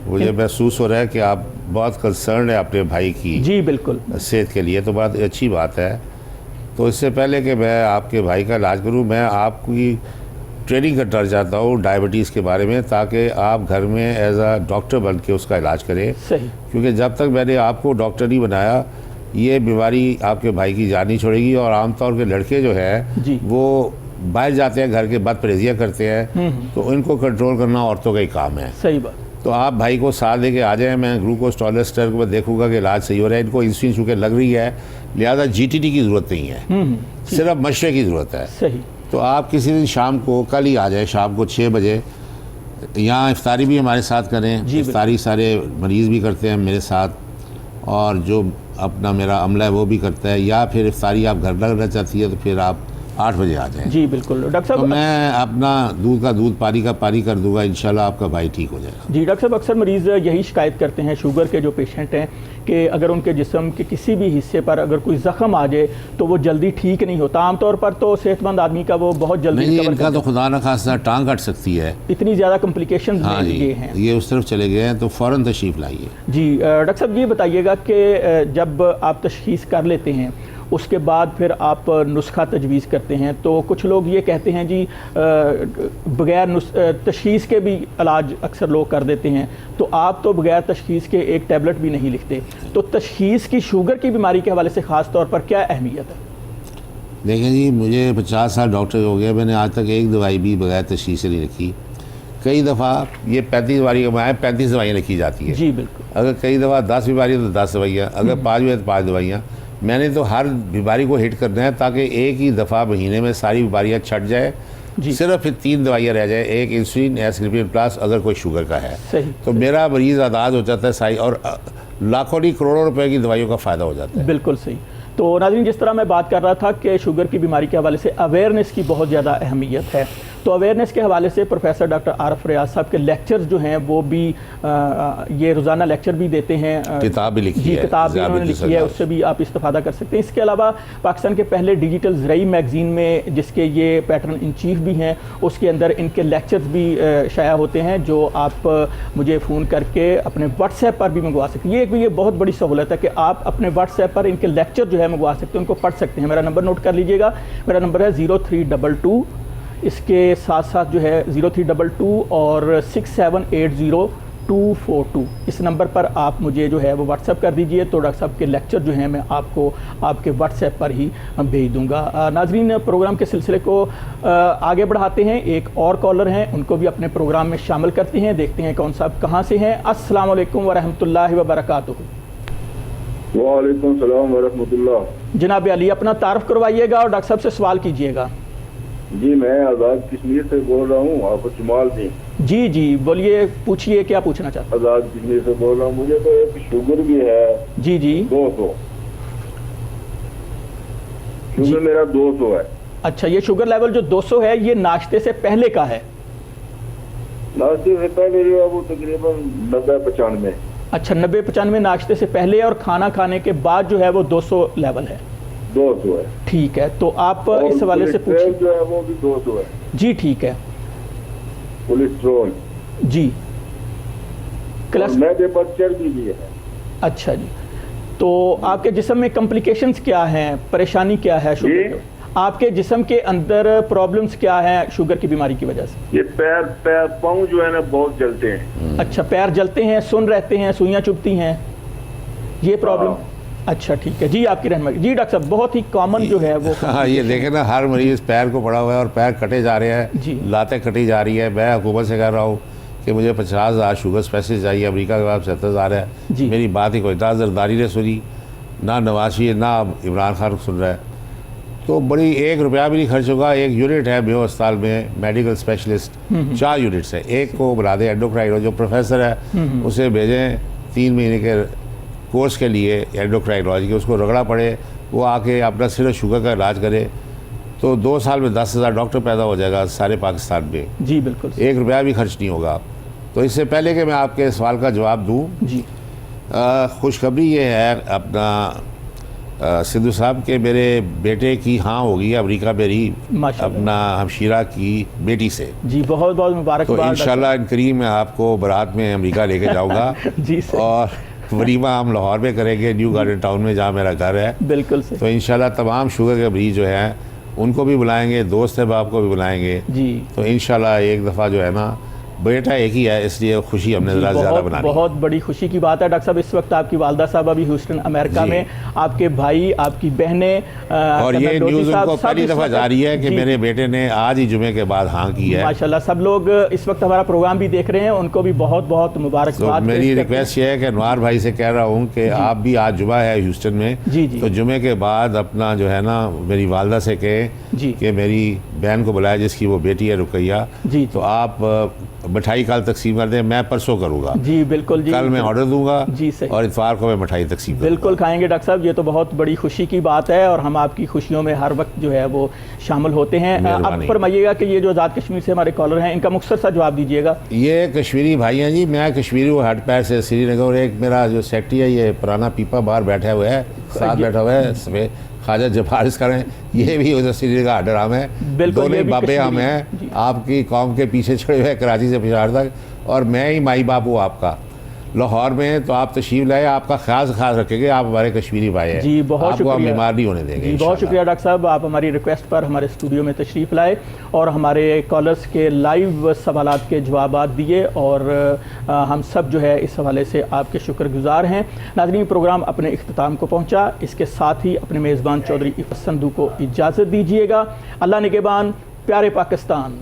मुझे महसूस हो रहा है कि आप बहुत कंसर्न है अपने भाई की जी बिल्कुल सेहत के लिए, तो बहुत अच्छी बात है। तो इससे पहले कि मैं आपके भाई का इलाज करूं, मैं आपकी ट्रेनिंग करना चाहता हूँ डायबिटीज़ के बारे में, ताकि आप घर में एज आ डॉक्टर बन के उसका इलाज करें। सही, क्योंकि जब तक मैंने आपको डॉक्टर नहीं बनाया, ये बीमारी आपके भाई की जान नहीं छोड़ेगी। और आमतौर के लड़के जो है वो बाहर जाते हैं, घर के बाद परहेजियाँ करते हैं, तो इनको कंट्रोल करना औरतों का ही काम है। सही बात। तो आप भाई को साथ लेके आ जाएं, मैं ग्लूकोज टॉलरेंस टेस्ट को देखूंगा कि इलाज सही हो रहा है। इनको इंसुलिन चूँकि लग रही है, लिहाजा जीटीटी की ज़रूरत नहीं है, सिर्फ मशरे की ज़रूरत है। सही। तो आप किसी दिन शाम को, कल ही आ जाए शाम को 6 बजे, यहाँ इफ्तारी भी हमारे साथ करें। इफ्तारी सारे मरीज़ भी करते हैं मेरे साथ, और जो अपना मेरा अमला है वो भी करता है। या फिर इफ्तारी आप घर करना चाहती है तो फिर आप 8 बजे आ जाएं। जी बिल्कुल डॉक्टर साहब, तो मैं अपना दूध का दूध, पानी का पानी कर दूंगा, इंशाल्लाह आपका भाई ठीक हो जाएगा। जी डॉक्टर साहब, अक्सर मरीज़ यही शिकायत करते हैं शुगर के जो पेशेंट हैं कि अगर उनके जिस्म के किसी भी हिस्से पर अगर कोई ज़ख्म आ जाए तो वो जल्दी ठीक नहीं होता। आमतौर पर तो सेहतमंद आदमी का वो बहुत जल्दी नहीं, इनका तो खुदा न खास्ता टांग कट सकती है, इतनी ज़्यादा कॉम्प्लिकेशन ये हैं। ये उस तरफ चले गए हैं, तो फ़ौरन तशरीफ़ लाइए। जी डॉक्टर साहब ये बताइएगा कि जब आप तशख़ीस कर लेते हैं उसके बाद फिर आप नुस्खा तजवीज़ करते हैं, तो कुछ लोग ये कहते हैं जी बग़ैर तशख़ीस के भी इलाज अक्सर लोग कर देते हैं, तो आप तो बग़ैर तशख़ीस के एक टैबलेट भी नहीं लिखते। तो तशख़ीस की शुगर की बीमारी के हवाले से ख़ास तौर पर क्या अहमियत है? देखें जी, मुझे 50 साल डॉक्टर हो गया, मैंने आज तक एक दवाई भी बग़ैर तशख़ीस से नहीं लिखी। कई दफ़ा ये 35 बीमारी का माया 35 दवाइयाँ लिखी जाती है। जी बिल्कुल। अगर कई दफ़ा 10 बीमारी तो 10 दवाइयाँ, अगर 5 भी है तो 5 दवाइयाँ। मैंने तो हर बीमारी को हिट करना है ताकि एक ही दफ़ा महीने में सारी बीमारियाँ छट जाए, सिर्फ फिर 3 दवाइयाँ रह जाए, एक इंसुलिन, एस्क्रिप्टिन प्लस अगर कोई शुगर का है। सही। तो मेरा मरीज़ आदाद हो जाता है सारी, और लाखों नहीं करोड़ों रुपए की दवाइयों का फ़ायदा हो जाता है। बिल्कुल सही। तो नाज़रीन, जिस तरह मैं बात कर रहा था कि शुगर की बीमारी के हवाले से अवेयरनेस की बहुत ज़्यादा अहमियत है, तो अवेयरनेस के हवाले से प्रोफेसर डॉक्टर आरफ रियाज साहब के लेक्चर्स जो हैं वो भी ये रोज़ाना लेक्चर भी देते हैं, किताब भी लिखी है, किताब भी उन्होंने लिखी है, उससे भी आप इस्तेफादा कर सकते हैं। इसके अलावा पाकिस्तान के पहले डिजिटल ज़रई मैगज़ीन में, जिसके ये पैटर्न इन चीफ भी हैं, उसके अंदर इनके लेक्चर्स भी शाया होते हैं, जो आप मुझे फ़ोन करके अपने व्हाट्सएप पर भी मंगवा सकते हैं। ये बहुत बड़ी सहूलत है कि आप अपने व्हाट्सएप पर इनके लेक्चर जो है मंगवा सकते हैं, उनको पढ़ सकते हैं। मेरा नंबर नोट कर लीजिएगा, मेरा नंबर है 0322, इसके साथ साथ जो है 0322 और 6780-242। इस नंबर पर आप मुझे जो है वो व्हाट्सएप कर दीजिए, तो डॉक्टर साहब के लेक्चर जो हैं मैं आपको आपके व्हाट्सएप पर ही भेज दूंगा। नाजरीन, प्रोग्राम के सिलसिले को आगे बढ़ाते हैं। एक और कॉलर हैं, उनको भी अपने प्रोग्राम में शामिल करते हैं, देखते हैं कौन साहब कहाँ से हैं। अस्सलाम वालेकुम वरहमतुल्लाहि वबरकातुहू। वालेकुम सलाम वरहमतुल्लाह। जनाब अली, अपना तारुफ करवाइएगा और डॉक्टर साहब से सवाल कीजिएगा। जी, मैं आज़ाद कश्मीर से बोल रहा हूँ, आप जमाल जी। जी जी बोलिए, पूछिए क्या पूछना चाहते हैं। आज़ाद कश्मीर से बोल रहा हूँ, मुझे तो एक शुगर भी है। जी जी। 200 शुगर मेरा 200 है। अच्छा, ये शुगर लेवल जो 200 है, ये नाश्ते से पहले का है? नाश्ते से पहले जो है वो तकरीबन 90-95। अच्छा, 90-95 नाश्ते से पहले, और खाना खाने के बाद जो है वो 200 लेवल है? 200 है। ठीक है, तो आप इस हवाले से पूछिए। जो है वो भी 200 है। जी ठीक है। कोलेस्ट्रॉल जी, मैदे पर चर्बी भी है। अच्छा जी, तो आपके जिस्म में कॉम्प्लिकेशंस क्या हैं, परेशानी क्या है शुगर की? आपके जिस्म के अंदर प्रॉब्लम्स क्या हैं शुगर की बीमारी की वजह से? ये पैर पाँव जो है ना बहुत जलते हैं। अच्छा, पैर जलते हैं, सुन रहते हैं, सुइयां चुभती हैं, ये प्रॉब्लम? अच्छा ठीक है जी, आपकी रहनुमाई। जी डॉक्टर साहब, बहुत ही कॉमन जो है वो। हाँ, ये देखें ना, हर मरीज पैर को पड़ा हुआ है और पैर कटे जा रहे हैं, लातें कटी जा रही है। मैं हुकूमत से कह रहा हूँ कि मुझे 50,000 शुगर स्पेशलिस्ट चाहिए, अमेरिका के बाद 70,000 है। मेरी बात ही कोई ना जरदारी ने सुनी, ना नवाज शरीफ, ना इमरान खान सुन रहा है। तो बड़ी 1 रुपया भी नहीं खर्च होगा। एक यूनिट है मेयो अस्पताल में, मेडिकल स्पेशलिस्ट, 4 यूनिट्स है। एक को बुला दें एंडोक्राइन, जो प्रोफेसर है उसे भेजें 3 महीने के कोर्स के लिए एंडोक्राइनोलॉजी के, उसको रगड़ा पड़े, वो आके अपना सिर्फ शुगर का इलाज करे, तो 2 साल में 10,000 डॉक्टर पैदा हो जाएगा सारे पाकिस्तान में। जी बिल्कुल, 1 रुपया भी खर्च नहीं होगा। तो इससे पहले कि मैं आपके सवाल का जवाब दूँ जी, खुशखबरी ये है अपना सिद्धू साहब के मेरे बेटे की हाँ होगी अमेरिका में ही अपना हमशीरा की बेटी से। जी बहुत बहुत मुबारकबाद। तो इंशाल्लाह इन करीम मैं आपको बारात में अमेरिका लेके जाऊँगा जी सर। और वलीमा हम लाहौर में करेंगे, न्यू गार्डन टाउन में जहाँ मेरा घर है। बिल्कुल सर। तो इंशाल्लाह तमाम शुगर के मरीज जो हैं उनको भी बुलाएंगे, दोस्त अहबाब को भी बुलाएंगे जी। तो इंशाल्लाह एक दफ़ा जो है ना, बेटा एक ही है इसलिए खुशी हमने ज़्यादा बनाई। बहुत बड़ी खुशी की बात है डॉक्टर साहब। इस वक्त आपकी वालदा साहब अभी ह्यूस्टन अमेरिका में, आपके भाई, आपकी बहनें, और ये न्यूज़ उनको पहली दफ़ा जा रही है कि मेरे बेटे ने आज ही जुमे के बाद हाँ की है। माशाल्लाह, सब लोग इस वक्त हमारा प्रोग्राम भी देख रहे हैं, उनको भी बहुत बहुत मुबारकबाद। तो मेरी रिक्वेस्ट ये है कि अनवार भाई से कह रहा हूँ कि आप भी, आज जुमा है ह्यूस्टन में, तो जुमे के बाद अपना जो है ना मेरी वालदा से कहें कि मेरी बहन को बुलाया जिसकी वो बेटी है रुकैया, तो आप मिठाई कल तकसीम कर दें। मैं परसों करूँगा जी। बिल्कुल जी, कल मैं ऑर्डर दूंगा जी सही, और इतवार को मैं मिठाई तकसीम बिल्कुल खाएंगे डॉक्टर साहब। ये तो बहुत बड़ी खुशी की बात है और हम आपकी खुशियों में हर वक्त जो है वो शामिल होते हैं। अब फरमाइएगा कि ये जो आज़ाद कश्मीर से हमारे कॉलर हैं, इनका मुख्तसर सा जवाब दीजिएगा। ये कश्मीरी भाई हैं जी, मैं कश्मीरी हूँ हट पैर से श्रीनगर। एक मेरा जो सेक्रेटरी है ये पुराना पीपा बाहर बैठा हुआ है, साथ बैठा हुआ है सफ़ेद ख्वाजा जफार इसका है, ये भी उधर श्रीनगर का हडराम है। दोनों बाबे हम हैं, आपकी कौम के पीछे छड़े हुए कराची से पिशावर तक, और मैं ही माई बाप हूँ आपका लाहौर में। तो आप तशरीफ लाए, आपका ख्याल रखेंगे, आप हमारे कश्मीरी भाई हैं जी। बहुत आपको हम बीमार नहीं होने देंगे जी। बहुत शुक्रिया डॉक्टर साहब, आप हमारी रिक्वेस्ट पर हमारे स्टूडियो में तशरीफ़ लाए और हमारे कॉलर्स के लाइव सवालात के जवाब दिए, और हम सब जो है इस हवाले से आपके शुक्रगुजार हैं। नाज़रीन, प्रोग्राम अपने इख्तिताम को पहुँचा, इसके साथ ही अपने मेज़बान चौधरी इफ़त संधू को इजाज़त दीजिएगा। अल्लाह निगहबान, प्यारे पाकिस्तान।